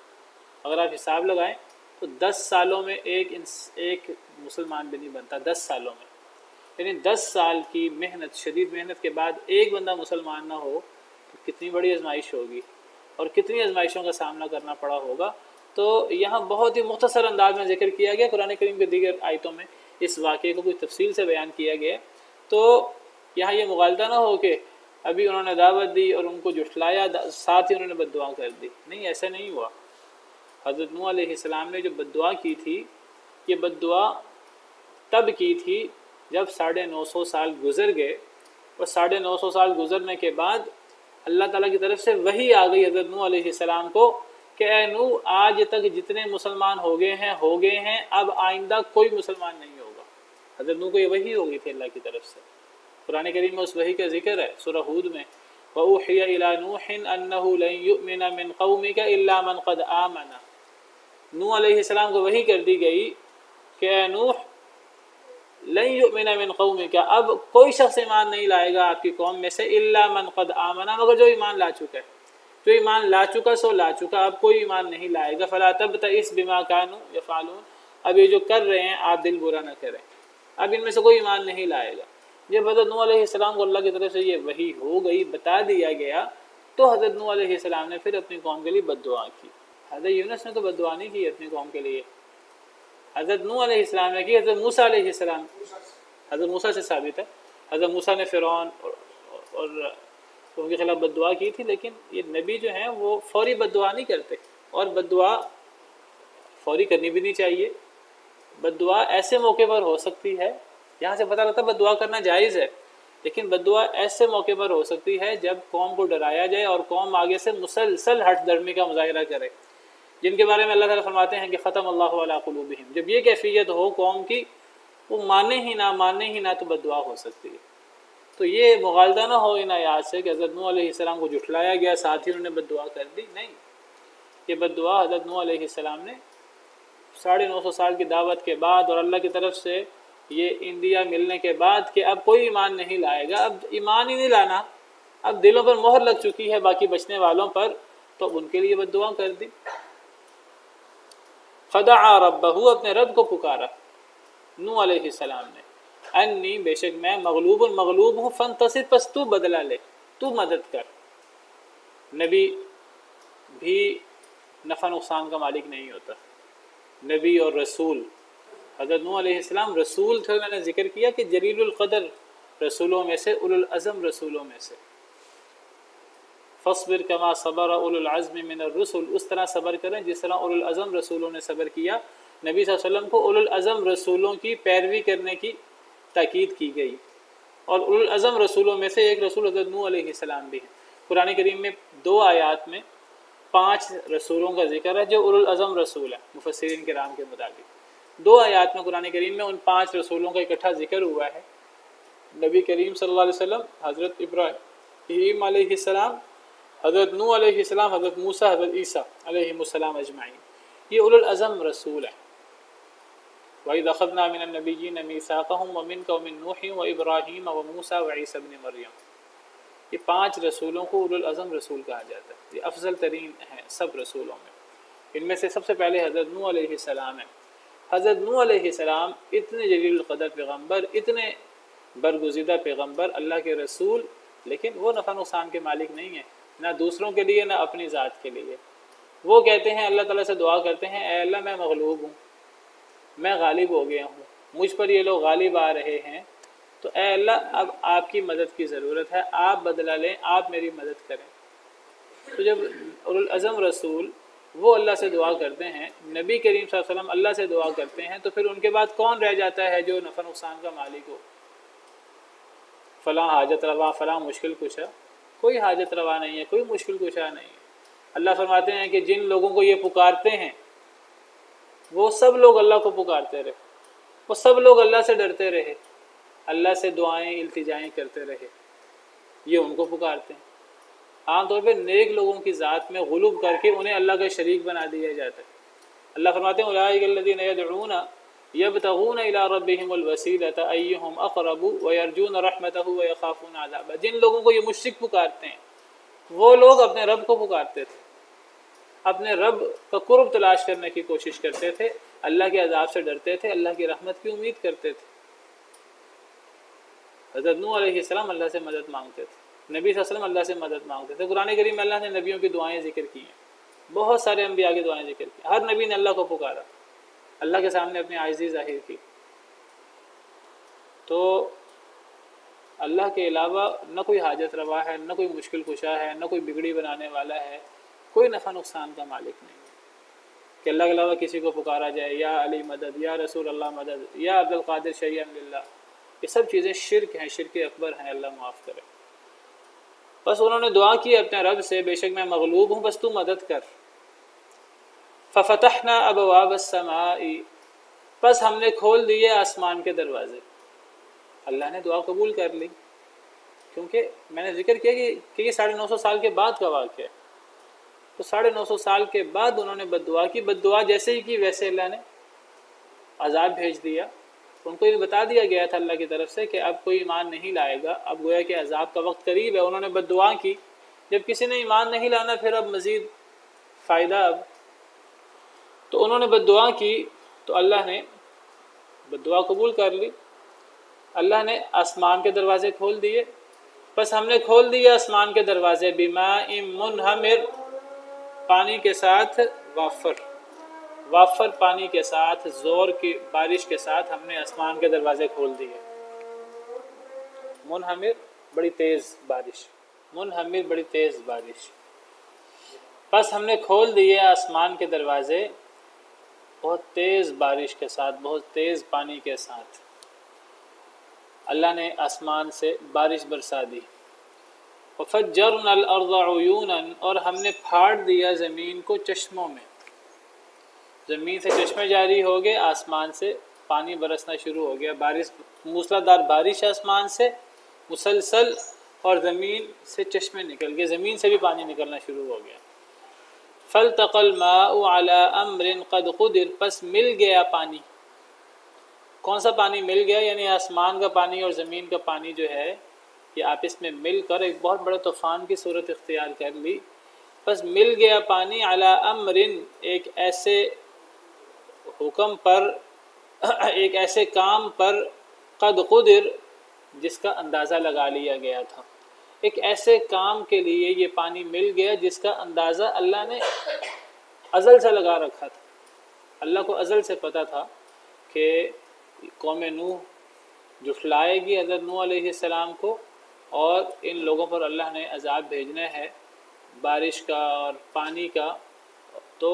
اگر آپ حساب لگائیں تو 10 سالوں میں ایک مسلمان بھی نہیں بنتا، 10 سالوں میں، یعنی 10 سال کی محنت، شدید محنت کے بعد ایک بندہ مسلمان نہ ہو تو کتنی بڑی آزمائش ہوگی اور کتنی آزمائشوں کا سامنا کرنا پڑا ہوگا۔ تو یہاں بہت ہی مختصر انداز میں ذکر کیا گیا، قرآن کریم کے دیگر آیتوں میں اس واقعے کو کچھ تفصیل سے بیان کیا گیا، تو یہاں یہ مغالطہ نہ ہو کہ ابھی انہوں نے دعوت دی اور ان کو جھٹلایا، ساتھ ہی انہوں نے بد دعا کر دی۔ نہیں، ایسا نہیں ہوا۔ حضرت نوح علیہ السلام نے جو بد دعا کی تھی، یہ بد دعا تب کی تھی جب 950 سال گزر گئے، اور 950 سال گزرنے کے بعد اللہ تعالیٰ کی طرف سے وحی آ گئی حضرت نوح علیہ السلام کو کہ اے نوح، آج تک جتنے مسلمان ہو گئے ہیں، اب آئندہ کوئی مسلمان نہیں ہوگا۔ حضرت نوح کو یہ وحی ہو گئی تھی اللہ کی طرف سے۔ قرآن کریم میں اس وحی کا ذکر ہے سورہ ہود میں، وَأُوحِيَ إِلَىٰ نُوحٍ أَنَّهُ لَن يُؤْمِنَ مِن قَوْمِكَ إِلَّا مَن قَدْ آمَنَ۔ نوح علیہ السلام کو وحی کر دی گئی کہ اے نوح، لن یؤمن من قومک، اب کوئی شخص ایمان نہیں لائے گا آپ کی قوم میں سے، الا من قد آمن، مگر جو ایمان لا چکا ہے۔ جو ایمان لا چکا سو لا چکا، اب کوئی ایمان نہیں لائے گا۔ فلا تبتئس بما كانوا يفعلون، اب یہ جو کر رہے ہیں آپ دل برا نہ کریں، اب ان میں سے کوئی ایمان نہیں لائے گا۔ جب حضرت نوح علیہ السلام کو اللہ کی طرف سے یہ وحی ہو گئی، بتا دیا گیا، تو حضرت نوح علیہ السلام نے پھر اپنی قوم کے لیے بد دعا کی۔ حضرت یونس نے تو بد دعا نہیں کی اپنی قوم کے لیے، حضرت نوح علیہ السلام نے کی۔ حضرت موسیٰ علیہ السلام، حضرت موسیٰ سے ثابت ہے، حضرت موسیٰ نے فرعون اور ان کے خلاف بد دعا کی تھی، لیکن یہ نبی جو ہیں وہ فوری بد دعا نہیں کرتے، اور بد دعا فوری کرنی بھی نہیں چاہیے۔ بد دعا ایسے موقع پر ہو سکتی ہے، یہاں سے پتہ لگتا ہے بد دعا کرنا جائز ہے، لیکن بد دعا ایسے موقع پر ہو سکتی ہے جب قوم کو ڈرایا جائے اور قوم آگے سے مسلسل ہٹ درمی کا مظاہرہ کرے، جن کے بارے میں اللہ تعالیٰ فرماتے ہیں کہ ختم اللہ علی قلوبہم۔ جب یہ کیفیت ہو قوم کی، وہ مانے ہی نہ تو بد دعا ہو سکتی ہے۔ تو یہ مغالطہ نہ ہو ان آیات سے کہ حضرت نوح علیہ السلام کو جھٹلایا گیا، ساتھ ہی انہوں نے بد دعا کر دی، نہیں، یہ بد دعا حضرت نوح علیہ السلام نے 950 سال کی دعوت کے بعد اور اللہ کی طرف سے یہ انڈیا ملنے کے بعد کہ اب کوئی ایمان نہیں لائے گا، اب ایمان ہی نہیں لانا، اب دلوں پر مہر لگ چکی ہے باقی بچنے والوں پر، تو ان کے لیے بد دعا کر دی۔ فدعا ربہ، اپنے رب کو پکارا نوح علیہ السلام نے، انی، بے شک میں مغلوب ہوں، فانتصر، پس تو بدلہ لے، تو مدد کر۔ نبی بھی نفع نقصان کا مالک نہیں ہوتا، نبی اور رسول، حضرت نوح علیہ السلام رسول تھے، میں نے ذکر کیا کہ جلیل القدر رسولوں میں سے، اولو العزم رسولوں میں سے۔ فاصبر کما صبر اولو العزم من الرسل، اس طرح صبر کریں جس طرح اولو العزم رسولوں نے صبر کیا۔ نبی صلی اللہ علیہ وسلم کو اولو العزم رسولوں کی پیروی کرنے کی تاکید کی گئی، اور اولو العزم رسولوں میں سے ایک رسول حضرت نوح علیہ السلام بھی ہیں۔ قرآن کریم میں 2 آیات میں 5 رسولوں کا ذکر ہے جو اولو العزم رسول ہیں مفسرین کرام کے مطابق۔ 2 آیات میں قرآن کریم میں ان 5 رسولوں کا اکٹھا ذکر ہوا ہے۔ نبی کریم صلی اللہ علیہ وسلم، حضرت ابراہیم علیہ السلام، حضرت نوح علیہ السلام، حضرت موسیٰ، حضرت عیسیٰ علیہ السلام اجمعین، یہ اولو العزم رسول ہیں۔ وَإِذْ أَخَذْنَا مِنَ النَّبِيِّينَ مِيثَاقَهُمْ وَمِنْكَ وَمِن نُوحٍ وَإِبْرَاهِيمَ وَمُوسَىٰ وَعِيسَىٰ ابْنِ مَرْيَمَ، یہ 5 رسولوں کو اولو العزم رسول کہا جاتا ہے، یہ افضل ترین ہیں سب رسولوں میں۔ ان میں سے سب سے پہلے حضرت نوح علیہ السلام ہیں۔ حضرت نوح علیہ السلام اتنے جلیل القدر پیغمبر، اتنے برگزیدہ پیغمبر، اللہ کے رسول، لیکن وہ نفع نقصان کے مالک نہیں ہیں، نہ دوسروں کے لیے نہ اپنی ذات کے لیے۔ وہ کہتے ہیں، اللہ تعالیٰ سے دعا کرتے ہیں، اے اللہ میں مغلوب ہوں، میں غالب ہو گیا ہوں، مجھ پر یہ لوگ غالب آ رہے ہیں، تو اے اللہ اب آپ کی مدد کی ضرورت ہے، آپ بدلہ لیں، آپ میری مدد کریں۔ تو جب اولو العزم رسول وہ اللہ سے دعا کرتے ہیں، نبی کریم صلی اللہ علیہ وسلم اللہ سے دعا کرتے ہیں، تو پھر ان کے بعد کون رہ جاتا ہے جو نفع نقصان کا مالک ہو؟ فلاں حاجت روا، فلاں مشکل کشا، کوئی حاجت روا نہیں ہے، کوئی مشکل کشا نہیں ہے۔ اللہ فرماتے ہیں کہ جن لوگوں کو یہ پکارتے ہیں وہ سب لوگ اللہ کو پکارتے رہے، وہ سب لوگ اللہ سے ڈرتے رہے، اللہ سے دعائیں التجائیں کرتے رہے، یہ ان کو پکارتے ہیں۔ عام طور پہ نیک لوگوں کی ذات میں غلوب کر کے انہیں اللہ کا شریک بنا دیا جاتا ہے۔ اللہ فرماتے ہیں اولئک الذین یدعون یبتغون الی ربہم الوسیلۃ ایہم اقرب ویرجون رحمتہ ویخافون عذابہ، جن لوگوں کو یہ مشرک پکارتے ہیں وہ لوگ اپنے رب کو پکارتے تھے، اپنے رب کا قرب تلاش کرنے کی کوشش کرتے تھے، اللہ کے عذاب سے ڈرتے تھے، اللہ کی رحمت کی امید کرتے تھے۔ حضرت نوح علیہ السلام اللہ سے مدد مانگتے تھے، نبی صلی اللہ علیہ وسلم اللہ سے مدد مانگتے تھے۔ قرآن کریم میں اللہ نے نبیوں کی دعائیں ذکر کی ہیں، بہت سارے انبیاء کی دعائیں ذکر کی، ہر نبی نے اللہ کو پکارا، اللہ کے سامنے اپنی عاجزی ظاہر کی۔ تو اللہ کے علاوہ نہ کوئی حاجت روا ہے، نہ کوئی مشکل کشا ہے، نہ کوئی بگڑی بنانے والا ہے، کوئی نفع نقصان کا مالک نہیں کہ اللہ کے علاوہ کسی کو پکارا جائے، یا علی مدد، یا رسول اللہ مدد، یا عبد القادر شیئا للہ، یہ سب چیزیں شرک ہیں، شرک اکبر ہیں، اللہ معاف کرے۔ بس انہوں نے دعا کی اپنے رب سے، بے شک میں مغلوب ہوں، بس تو مدد کر۔ ففتحنا ابواب السماء، بس ہم نے کھول دیے آسمان کے دروازے۔ اللہ نے دعا قبول کر لی، کیونکہ میں نے ذکر کیا کہ یہ 950 سال کے بعد کا واقعہ ہے، تو 950 سال کے بعد انہوں نے بد دعا کی، بد دعا جیسے ہی کی ویسے اللہ نے عذاب بھیج دیا۔ ان کو یہ بتا دیا گیا تھا اللہ کی طرف سے کہ اب کوئی ایمان نہیں لائے گا، اب گویا کہ عذاب کا وقت قریب ہے۔ انہوں نے بد دعا کی، جب کسی نے ایمان نہیں لانا پھر اب مزید فائدہ اب. تو انہوں نے بد دعا کی تو اللہ نے بد دعا قبول کر لی. اللہ نے آسمان کے دروازے کھول دیے. بس ہم نے کھول دیے آسمان کے دروازے بماء منہمر، پانی کے ساتھ وافر پانی کے ساتھ، زور کی بارش کے ساتھ ہم نے آسمان کے دروازے کھول دیے. منہمر بڑی تیز بارش، منہمر بڑی تیز بارش. بس ہم نے کھول دیے آسمان کے دروازے بہت تیز بارش کے ساتھ، بہت تیز پانی کے ساتھ. اللہ نے آسمان سے بارش برسا دی. وفجرنا الارض عیونا، اور ہم نے پھاڑ دیا زمین کو چشموں میں. زمین سے چشمے جاری ہو گئے، آسمان سے پانی برسنا شروع ہو گیا. بارش، موسلادھار بارش آسمان سے مسلسل، اور زمین سے چشمے نکل گئے، زمین سے بھی پانی نکلنا شروع ہو گیا. فالتقى الماء على امر قد قدر، پس مل گیا پانی. کون سا پانی مل گیا؟ یعنی آسمان کا پانی اور زمین کا پانی جو ہے یہ آپس میں مل کر ایک بہت بڑے طوفان کی صورت اختیار کر لی. بس مل گیا پانی علی امر، ایک ایسے حکم پر، ایک ایسے کام پر، قد قدر، جس کا اندازہ لگا لیا گیا تھا. ایک ایسے کام کے لیے یہ پانی مل گیا جس کا اندازہ اللہ نے ازل سے لگا رکھا تھا. اللہ کو ازل سے پتہ تھا کہ قوم نوح جھٹلائے گی حضرت نوح علیہ السلام کو، اور ان لوگوں پر اللہ نے عذاب بھیجنا ہے بارش کا اور پانی کا. تو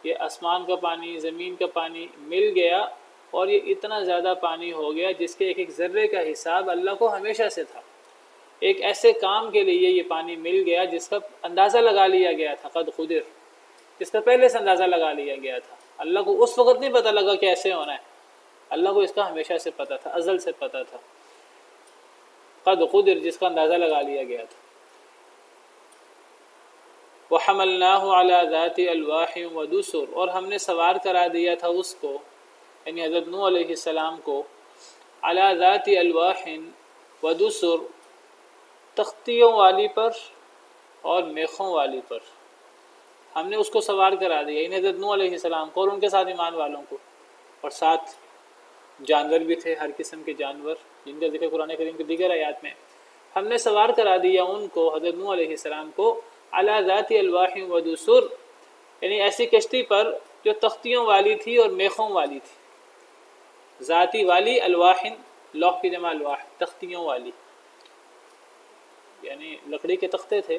یہ آسمان کا پانی، زمین کا پانی مل گیا، اور یہ اتنا زیادہ پانی ہو گیا جس کے ایک ایک ذرے کا حساب اللہ کو ہمیشہ سے تھا. ایک ایسے کام کے لیے یہ پانی مل گیا جس کا اندازہ لگا لیا گیا تھا، قد قدر، جس کا پہلے سے اندازہ لگا لیا گیا تھا. اللہ کو اس وقت نہیں پتہ لگا کہ ایسے ہونا ہے، اللہ کو اس کا ہمیشہ سے پتہ تھا، ازل سے پتہ تھا. قد قدر، جس کا اندازہ لگا لیا گیا تھا. وَحَمَلْنَاهُ عَلَى ذَاتِ أَلْوَاحٍ وَدُسُرٍ، اور ہم نے سوار کرا دیا تھا اس کو، یعنی حضرت نوح علیہ السلام کو، عَلَى ذَاتِ أَلْوَاحٍ وَدُسُرٍ، تختیوں والی پر اور میخوں والی پر. ہم نے اس کو سوار کرا دیا، یعنی حضرت نوح علیہ السلام کو اور ان کے ساتھ ایمان والوں کو، اور ساتھ جانور بھی تھے، ہر قسم کے جانور جن کا ذکر قرآن کریم کی دیگر آیات میں. ہم نے سوار کرا دیا ان کو، حضرت نوح علیہ السلام کو، علی ذات الواح و دسر، یعنی ایسی کشتی پر جو تختیوں والی تھی اور میخوں والی تھی. ذاتی والی، الواح لوح کی جمع الواح، تختیوں والی، یعنی لکڑی کے تختے تھے.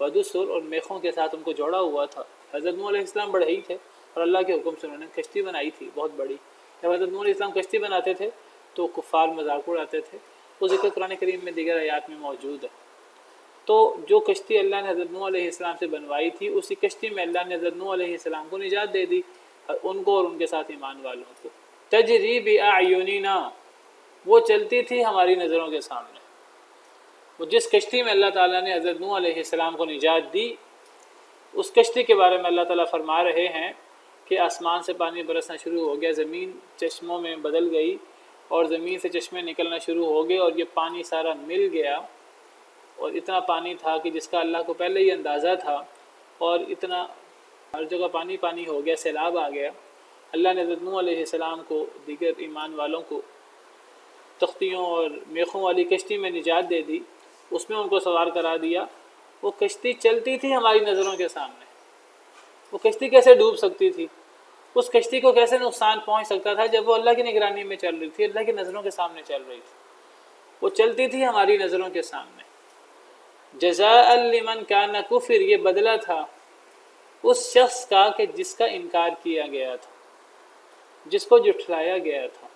ودسر، اور میخوں کے ساتھ ان کو جوڑا ہوا تھا. حضرت نوح علیہ السلام بڑے ہی تھے اور اللہ کے حکم سے انہوں نے کشتی بنائی تھی بہت بڑی. جب حضرت نوح علیہ السلام کشتی بناتے تھے تو کفار مذاق اڑاتے تھے. وہ ذکر قرآن کریم میں دیگر آیات میں موجود ہے. تو جو کشتی اللہ نے حضرت نوح علیہ السلام سے بنوائی تھی، اسی کشتی میں اللہ نے حضرت نوح علیہ السلام کو نجات دے دی، ان کو اور ان کے ساتھ ایمان والوں کو. تجری بأعیننا، وہ چلتی تھی ہماری نظروں کے سامنے. وہ جس کشتی میں اللہ تعالیٰ نے حضرت نوح علیہ السلام کو نجات دی، اس کشتی کے بارے میں اللہ تعالیٰ فرما رہے ہیں کہ آسمان سے پانی برسنا شروع ہو گیا، زمین چشموں میں بدل گئی اور زمین سے چشمے نکلنا شروع ہو گئے، اور یہ پانی سارا مل گیا. اور اتنا پانی تھا کہ جس کا اللہ کو پہلے ہی اندازہ تھا، اور اتنا ہر جگہ پانی پانی ہو گیا، سیلاب آ گیا. اللہ نے حضرت نوح علیہ السلام کو، دیگر ایمان والوں کو تختیوں اور میخوں والی کشتی میں نجات دے دی، اس میں ان کو سوار کرا دیا. وہ کشتی چلتی تھی ہماری نظروں کے سامنے. وہ کشتی کیسے ڈوب سکتی تھی؟ اس کشتی کو کیسے نقصان پہنچ سکتا تھا جب وہ اللہ کی نگرانی میں چل رہی تھی، اللہ کی نظروں کے سامنے چل رہی تھی. وہ چلتی تھی ہماری نظروں کے سامنے. جزاء لمن کان کفر، یہ بدلہ تھا اس شخص کا کہ جس کا انکار کیا گیا تھا، جس کو جھٹلایا گیا تھا.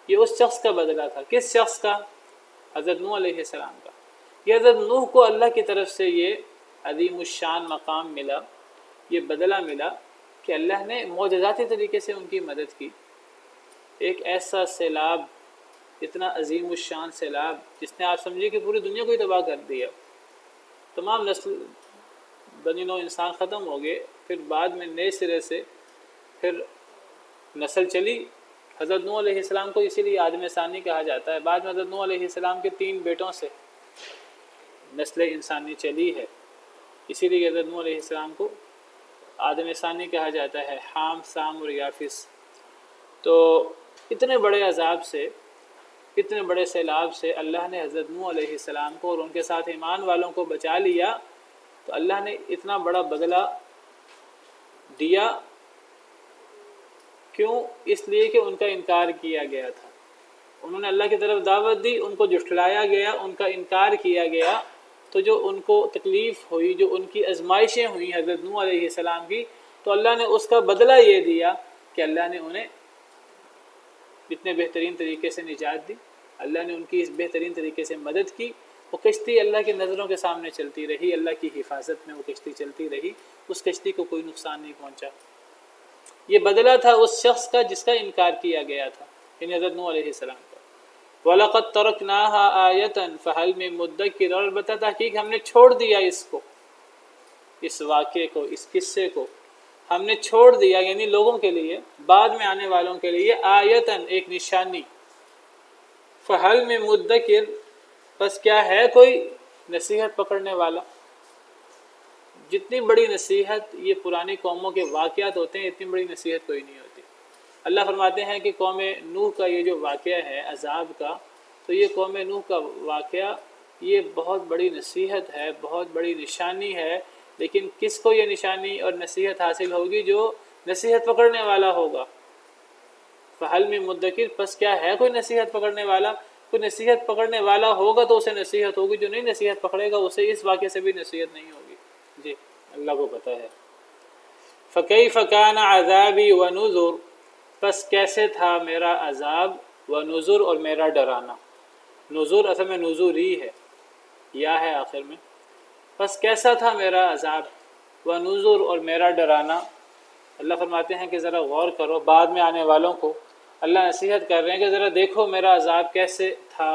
یہ اس شخص کا بدلہ تھا. کس شخص کا؟ حضرت نوح علیہ السلام کا. یہ حضرت نوح کو اللہ کی طرف سے یہ عظیم الشان مقام ملا، یہ بدلہ ملا کہ اللہ نے معجزاتی طریقے سے ان کی مدد کی. ایک ایسا سیلاب، اتنا عظیم الشان سیلاب جس نے آپ سمجھے کہ پوری دنیا کو ہی تباہ کر دیا. تمام نسل بنی نوع انسان ختم ہو گئے. پھر بعد میں نئے سرے سے پھر نسل چلی. حضرت نوح علیہ السلام کو اسی لیے آدم ثانی کہا جاتا ہے. بعد میں حضرت نوح علیہ السلام کے 3 بیٹوں سے نسل انسانی چلی ہے. اسی لیے حضرت نوح علیہ السلام کو آدم ثانی کہا جاتا ہے، حام، سام اور یافس۔ تو اتنے بڑے عذاب سے، اتنے بڑے سیلاب سے اللہ نے حضرت نوح علیہ السلام کو اور ان کے ساتھ ایمان والوں کو بچا لیا، تو اللہ نے اتنا بڑا بدلہ دیا کیوں؟ اس لیے کہ ان کا انکار کیا گیا تھا، انہوں نے اللہ کی طرف دعوت دی، ان کو جھٹلایا گیا، ان کا انکار کیا گیا، تو جو ان کو تکلیف ہوئی، جو ان کی آزمائشیں ہوئیں حضرت نوح علیہ السلام کی، تو اللہ نے اس کا بدلہ یہ دیا کہ اللہ نے انہیں اتنے بہترین طریقے سے نجات دی، اللہ نے ان کی اس بہترین طریقے سے مدد کی، وہ کشتی اللہ کی نظروں کے سامنے چلتی رہی، اللہ کی حفاظت میں وہ کشتی چلتی رہی، اس کشتی کو کوئی نقصان نہیں پہنچا۔ یہ بدلہ تھا اس شخص کا جس کا انکار کیا گیا تھا، یعنی حضرت نوح علیہ السلام کا۔ وَلَقَدْ تَرَكْنَاهَا آیَةً فَهَلْ مِن مُدَّکِرٍ، اور البتہ تحقیق ہم نے چھوڑ دیا اس کو، اس واقعے کو، اس قصے کو ہم نے چھوڑ دیا، یعنی لوگوں کے لیے، بعد میں آنے والوں کے لیے، آیتاً ایک نشانی، فَهَلْ مِن مُدَّکِرٍ بس کیا ہے کوئی نصیحت پکڑنے والا۔ جتنی بڑی نصیحت یہ پرانی قوموں کے واقعات ہوتے ہیں، اتنی بڑی نصیحت کوئی نہیں ہوتی۔ اللہ فرماتے ہیں کہ قوم نوح کا یہ جو واقعہ ہے عذاب کا، تو یہ قوم نوح کا واقعہ یہ بہت بڑی نصیحت ہے، بہت بڑی نشانی ہے، لیکن کس کو یہ نشانی اور نصیحت حاصل ہوگی؟ جو نصیحت پکڑنے والا ہوگا۔ فَهَلْ مِن مُدَّکِرٍ پس کیا ہے کوئی نصیحت پکڑنے والا؟ کوئی نصیحت پکڑنے والا ہوگا تو اسے نصیحت ہوگی، جو نہیں نصیحت پکڑے گا اسے اس واقعے سے بھی نصیحت نہیں ہوگی۔ جی اللہ کو پتہ ہے۔ فَكَيْفَ كَانَ عَذَابِي وَنُذُرِ پس کیسے تھا میرا عذاب، ونذر اور میرا ڈرانا۔ نذر اصل میں نذوری ہے، یا ہے آخر میں۔ پس کیسا تھا میرا عذاب، ونذر اور میرا ڈرانا۔ اللہ فرماتے ہیں کہ ذرا غور کرو، بعد میں آنے والوں کو اللہ نصیحت کر رہے ہیں کہ ذرا دیکھو میرا عذاب کیسے تھا،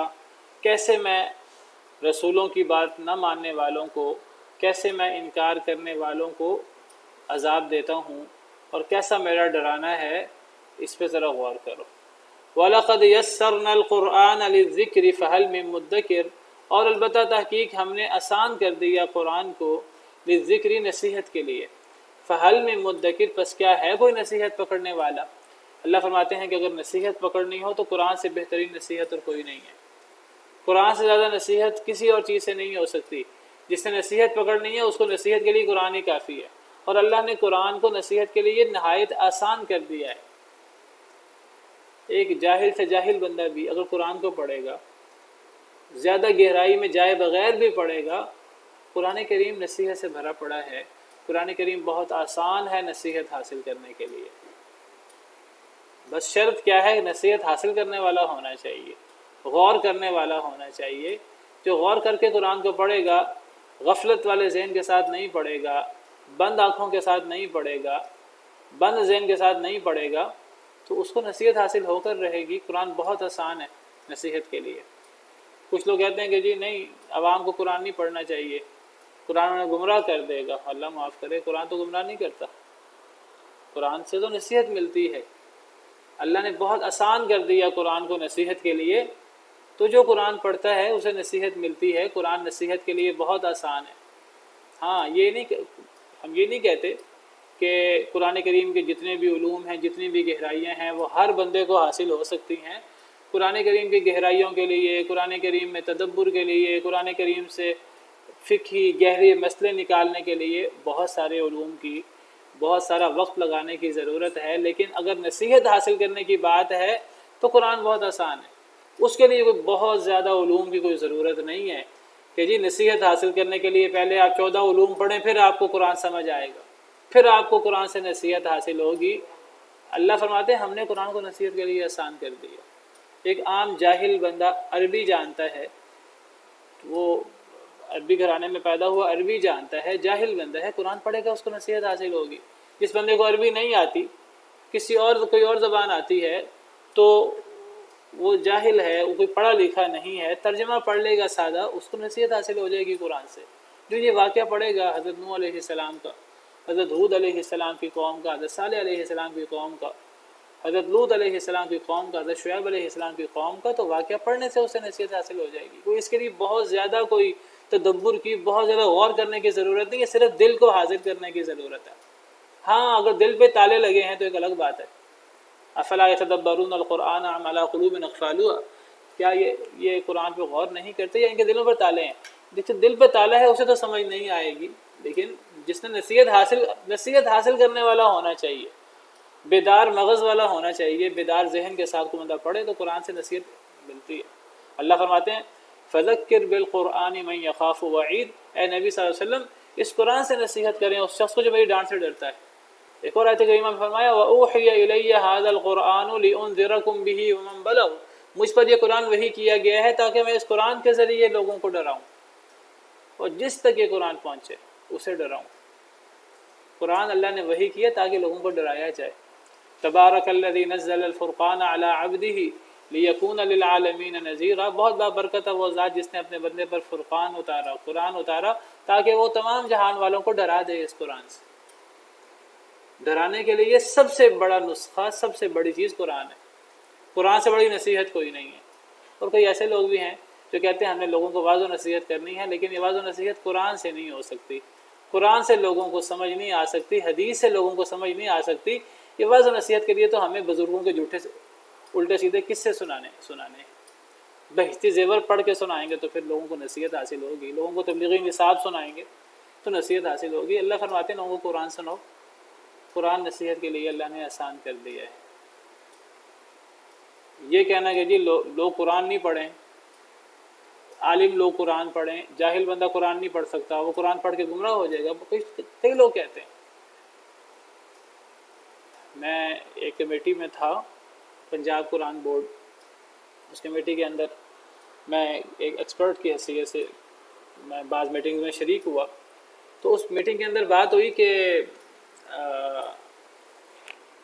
کیسے میں رسولوں کی بات نہ ماننے والوں کو، کیسے میں انکار کرنے والوں کو عذاب دیتا ہوں، اور کیسا میرا ڈرانا ہے، اس پہ ذرا غور کرو۔ وَلَقَدْ يَسَّرْنَا الْقُرْآنَ لِلذِّكْرِ فَهَلْ مِن مُدَّکِرٍ اور البتہ تحقیق ہم نے آسان کر دیا قرآن کو، للذکر نصیحت کے لیے، فَهَلْ مِن مُدَّکِرٍ پس کیا ہے کوئی نصیحت پکڑنے والا۔ اللہ فرماتے ہیں کہ اگر نصیحت پکڑنی ہو تو قرآن سے بہترین نصیحت اور کوئی نہیں ہے، قرآن سے زیادہ نصیحت کسی اور چیز سے نہیں ہو سکتی۔ جس سے نصیحت پکڑنی ہے اس کو نصیحت کے لیے قرآن ہی کافی ہے، اور اللہ نے قرآن کو نصیحت کے لیے نہایت آسان کر دیا ہے۔ ایک جاہل سے جاہل بندہ بھی اگر قرآن کو پڑھے گا، زیادہ گہرائی میں جائے بغیر بھی پڑھے گا، قرآن کریم نصیحت سے بھرا پڑا ہے۔ قرآن کریم بہت آسان ہے نصیحت حاصل کرنے کے لیے، بس شرط کیا ہے؟ نصیحت حاصل کرنے والا ہونا چاہیے، غور کرنے والا ہونا چاہیے۔ جو غور کر کے قرآن کو پڑھے گا، غفلت والے ذہن کے ساتھ نہیں پڑھے گا، بند آنکھوں کے ساتھ نہیں پڑھے گا، بند ذہن کے ساتھ نہیں پڑھے گا، تو اس کو نصیحت حاصل ہو کر رہے گی۔ قرآن بہت آسان ہے نصیحت کے لیے۔ کچھ لوگ کہتے ہیں کہ جی نہیں، عوام کو قرآن نہیں پڑھنا چاہیے، قرآن انہیں گمراہ کر دے گا۔ اللہ معاف کرے، قرآن تو گمراہ نہیں کرتا، قرآن سے تو نصیحت ملتی ہے۔ اللہ نے بہت آسان کر دیا قرآن کو نصیحت کے لیے، تو جو قرآن پڑھتا ہے اسے نصیحت ملتی ہے۔ قرآن نصیحت کے لیے بہت آسان ہے۔ ہاں ہم یہ نہیں کہتے کہ قرآن کریم کے جتنے بھی علوم ہیں، جتنی بھی گہرائیاں ہیں، وہ ہر بندے کو حاصل ہو سکتی ہیں۔ قرآن کریم کی گہرائیوں کے لیے، قرآن کریم میں تدبر کے لیے، قرآن کریم سے فقہی گہرے مسئلے نکالنے کے لیے بہت سارے علوم کی، بہت سارا وقت لگانے کی ضرورت ہے۔ لیکن اگر نصیحت حاصل کرنے کی بات ہے تو قرآن بہت آسان ہے، اس کے لیے کوئی بہت زیادہ علوم کی کوئی ضرورت نہیں ہے کہ جی نصیحت حاصل کرنے کے لیے پہلے آپ 14 علوم پڑھیں پھر آپ کو قرآن سمجھ آئے گا، پھر آپ کو قرآن سے نصیحت حاصل ہوگی۔ اللہ فرماتے ہیں ہم نے قرآن کو نصیحت کے لیے آسان کر دیا۔ ایک عام جاہل بندہ عربی جانتا ہے، وہ عربی گھرانے میں پیدا ہوا، عربی جانتا ہے، جاہل بندہ ہے، قرآن پڑھے گا اس کو نصیحت حاصل ہوگی۔ جس بندے کو عربی نہیں آتی، کوئی اور زبان آتی ہے، تو وہ جاہل ہے، وہ کوئی پڑھا لکھا نہیں ہے، ترجمہ پڑھ لے گا سادہ، اس کو نصیحت حاصل ہو جائے گی قرآن سے۔ جو یہ واقعہ پڑھے گا حضرت نوح علیہ السلام کا، حضرت ہود علیہ السلام کی قوم کا، حضرت صالح علیہ السلام کی قوم کا، حضرت لوط علیہ السلام کی قوم کا، حضرت شعیب علیہ السلام کی قوم کا، تو واقعہ پڑھنے سے اسے نصیحت حاصل ہو جائے گی۔ کوئی اس کے لیے بہت زیادہ کوئی تدبر کی، بہت زیادہ غور کرنے کی ضرورت نہیں ہے، صرف دل کو حاضر کرنے کی ضرورت ہے۔ ہاں اگر دل پہ تالے لگے ہیں تو ایک الگ بات ہے۔ افلا یتدبرون القرآن ام علی قلوب اقفالها، کیا یہ قرآن پہ غور نہیں کرتے یا ان کے دلوں پر تالے ہیں؟ جس کے دل پہ تالا ہے اسے تو سمجھ نہیں آئے گی، لیکن جس نے نصیحت حاصل کرنے والا ہونا چاہیے، بیدار مغز والا ہونا چاہیے، بیدار ذہن کے ساتھ کوئی بندہ پڑھے تو قرآن سے نصیحت ملتی ہے۔ اللہ فرماتے ہیں فذکر بالقرآن من یخاف وعید، اے نبی صلی اللہ علیہ وسلم اس قرآن سے نصیحت کریں اس شخص کو جو میری ڈانٹ سے ڈرتا ہے۔ ایک اور آیت کریمہ میں فرمایا وَأُوحِيَ إِلَيَّ هَذَا الْقُرْآنُ لِأُنذِرَكُم بِهِ وَمَن بَلَغَ، مجھ پر یہ قرآن وحی کیا گیا ہے تاکہ میں اس قرآن کے ذریعے لوگوں کو ڈراؤں اور جس تک یہ قرآن پہنچے اسے ڈراؤں۔ قرآن اللہ نے وحی کیا تاکہ لوگوں کو ڈرایا جائے۔ تبارک الذی نزل الفرقان علی عبدہ لیکون للعالمین نذیرا، بہت بابرکت ہے وہ ذات جس نے اپنے بندے پر فرقان اتارا، قرآن اتارا تاکہ وہ تمام جہان والوں کو ڈرا دے۔ اس قرآن سے ڈرانے کے لیے سب سے بڑا نسخہ، سب سے بڑی چیز قرآن ہے۔ قرآن سے بڑی نصیحت کوئی نہیں ہے۔ اور کئی ایسے لوگ بھی ہیں جو کہتے ہیں ہم نے لوگوں کو واعظ و نصیحت کرنی ہے، لیکن یہ واعظ و نصیحت قرآن سے نہیں ہو سکتی، قرآن سے لوگوں کو سمجھ نہیں آ سکتی، حدیث سے لوگوں کو سمجھ نہیں آ سکتی۔ یہ واعظ و نصیحت کے لیے تو ہمیں بزرگوں کے جھوٹے الٹے سیدھے کس سے سنانے ہیں؟ بہشتی زیور پڑھ کے سنائیں گے تو پھر لوگوں کو نصیحت حاصل ہوگی، لوگوں کو تبلیغی نصاب سنائیں گے تو نصیحت حاصل ہوگی۔ اللہ فرماتے ہیں لوگوں کو قرآن سناؤ، قرآن نصیحت کے لیے اللہ نے آسان کر دیا ہے۔ یہ کہنا کہ جی لوگ قرآن نہیں پڑھیں، عالم لوگ قرآن پڑھیں، جاہل بندہ قرآن نہیں پڑھ سکتا، وہ قرآن پڑھ کے گمراہ ہو جائے گا، کئی لوگ کہتے ہیں۔ میں ایک کمیٹی میں تھا، پنجاب قرآن بورڈ، اس کمیٹی کے اندر میں ایک ایکسپرٹ کی حیثیت سے میں بعض میٹنگ میں شریک ہوا، تو اس میٹنگ کے اندر بات ہوئی کہ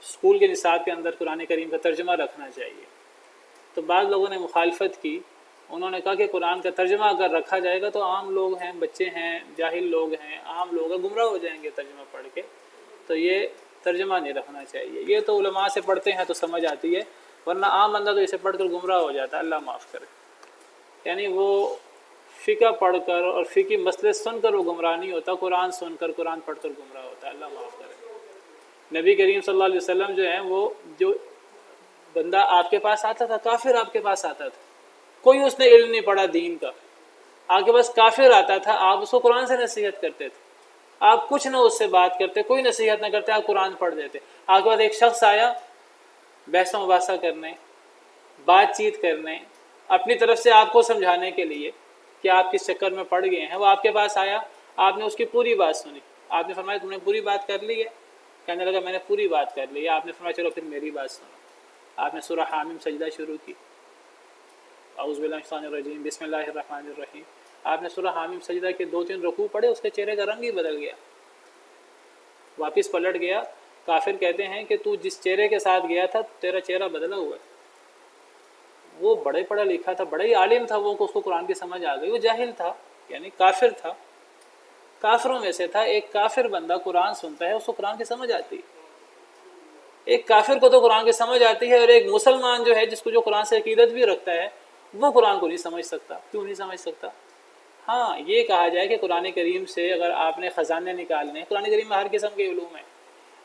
اسکول کے نصاب کے اندر قرآن کریم کا ترجمہ رکھنا چاہیے۔ تو بعض لوگوں نے مخالفت کی، انہوں نے کہا کہ قرآن کا ترجمہ اگر رکھا جائے گا تو عام لوگ ہیں، بچے ہیں، جاہل لوگ ہیں، عام لوگ ہیں، گمراہ ہو جائیں گے ترجمہ پڑھ کے، تو یہ ترجمہ نہیں رکھنا چاہیے۔ یہ تو علماء سے پڑھتے ہیں تو سمجھ آتی ہے، ورنہ عام بندہ تو اسے پڑھ کر گمراہ ہو جاتا ہے، اللہ معاف کرے۔ یعنی وہ فقہ پڑھ کر اور فقہی مسئلے سن کر وہ گمراہ نہیں ہوتا، قرآن سن کر، قرآن پڑھ کر گمراہ ہوتا ہے، اللہ معاف کرے۔ نبی کریم صلی اللہ علیہ وسلم جو ہیں، وہ جو بندہ آپ کے پاس آتا تھا، کافر آپ کے پاس آتا تھا، کوئی اس نے علم نہیں پڑھا دین کا، آپ کے پاس کافر آتا تھا، آپ اس کو قرآن سے نصیحت کرتے تھے، آپ کچھ نہ اس سے بات کرتے، کوئی نصیحت نہ کرتے، آپ قرآن پڑھ دیتے۔ آپ کے پاس ایک شخص آیا بحث و مباحثہ کرنے، بات چیت کرنے، اپنی طرف سے آپ کو سمجھانے کے لیے کہ آپ کس چکر میں پڑ گئے ہیں، وہ آپ کے پاس آیا، آپ نے اس کی پوری بات سنی، آپ نے فرمایا تم نے پوری بات کر لی ہے؟ کہنے لگا میں نے پوری بات کر لی ہے۔ آپ نے فرمایا چلو پھر میری بات سنو۔ آپ نے سورہ حامیم سجدہ شروع کی، اعوذ باللہ من الشیطان الرجیم بسم اللہ الرحمن الرحیم۔ آپ نے سورہ حامیم سجدہ کے 2-3 رکوع پڑھے، اس کے چہرے کا رنگ ہی بدل گیا، واپس پلٹ گیا۔ کافر کہتے ہیں کہ تو جس چہرے کے ساتھ گیا تھا تیرا چہرہ بدلا ہوا ہے۔ وہ بڑے پڑھا لکھا تھا، بڑا ہی عالم تھا، وہ اس کو قرآن کی سمجھ آ گئی، وہ جاہل تھا، یعنی کافر تھا، کافروں میں سے تھا۔ ایک کافر بندہ قرآن سنتا ہے، اس کو قرآن کی سمجھ آتی ہے۔ ایک کافر کو تو قرآن کی سمجھ آتی ہے، اور ایک مسلمان جو ہے، جس کو جو قرآن سے عقیدت بھی رکھتا ہے، وہ قرآن کو نہیں سمجھ سکتا۔ کیوں نہیں سمجھ سکتا؟ ہاں یہ کہا جائے کہ قرآن کریم سے اگر آپ نے خزانے نکالنے ہیں، قرآن کریم میں ہر قسم کے علوم ہیں،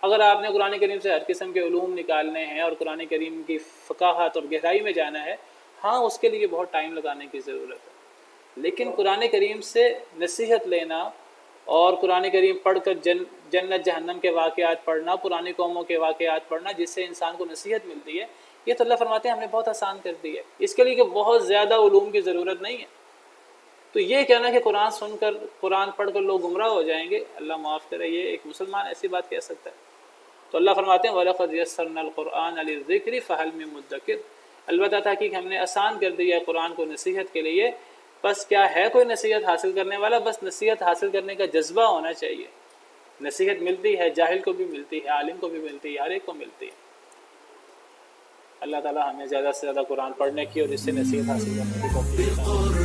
اگر آپ نے قرآن کریم سے ہر قسم کے علوم نکالنے ہیں اور قرآن کریم کی فقاہت اور گہرائی میں جانا ہے، ہاں اس کے لیے بہت ٹائم لگانے کی ضرورت ہے۔ لیکن قرآن کریم سے نصیحت لینا اور قرآن کریم پڑھ کر جنت جہنم کے واقعات پڑھنا، پرانی قوموں کے واقعات پڑھنا، جس سے انسان کو نصیحت ملتی ہے، یہ تو اللہ فرماتے ہیں ہم نے بہت آسان کر دی ہے۔ اس کے لیے کہ بہت زیادہ علوم کی ضرورت نہیں ہے۔ تو یہ کہنا کہ قرآن سن کر، قرآن پڑھ کر لوگ گمراہ ہو جائیں گے، اللہ معاف کرے، یہ ایک مسلمان ایسی بات کہہ سکتا ہے؟ تو اللہ فرماتے ہیں وَلَقَدْ يَسَّرْنَا الْقُرْآنَ لِلذِّكْرِ فَهَلْ مِن مُدَّكِرٍ، البتہ تحقیق ہم نے آسان کر دیا ہے قرآن کو نصیحت کے لیے، بس کیا ہے کوئی نصیحت حاصل کرنے والا؟ بس نصیحت حاصل کرنے کا جذبہ ہونا چاہیے۔ نصیحت ملتی ہے، جاہل کو بھی ملتی ہے، عالم کو بھی ملتی ہے، ہر ایک کو ملتی ہے۔ اللہ تعالی ہمیں زیادہ سے زیادہ قرآن پڑھنے کی اور اس سے نصیحت حاصل کرنے کی توفیق عطا فرمائے۔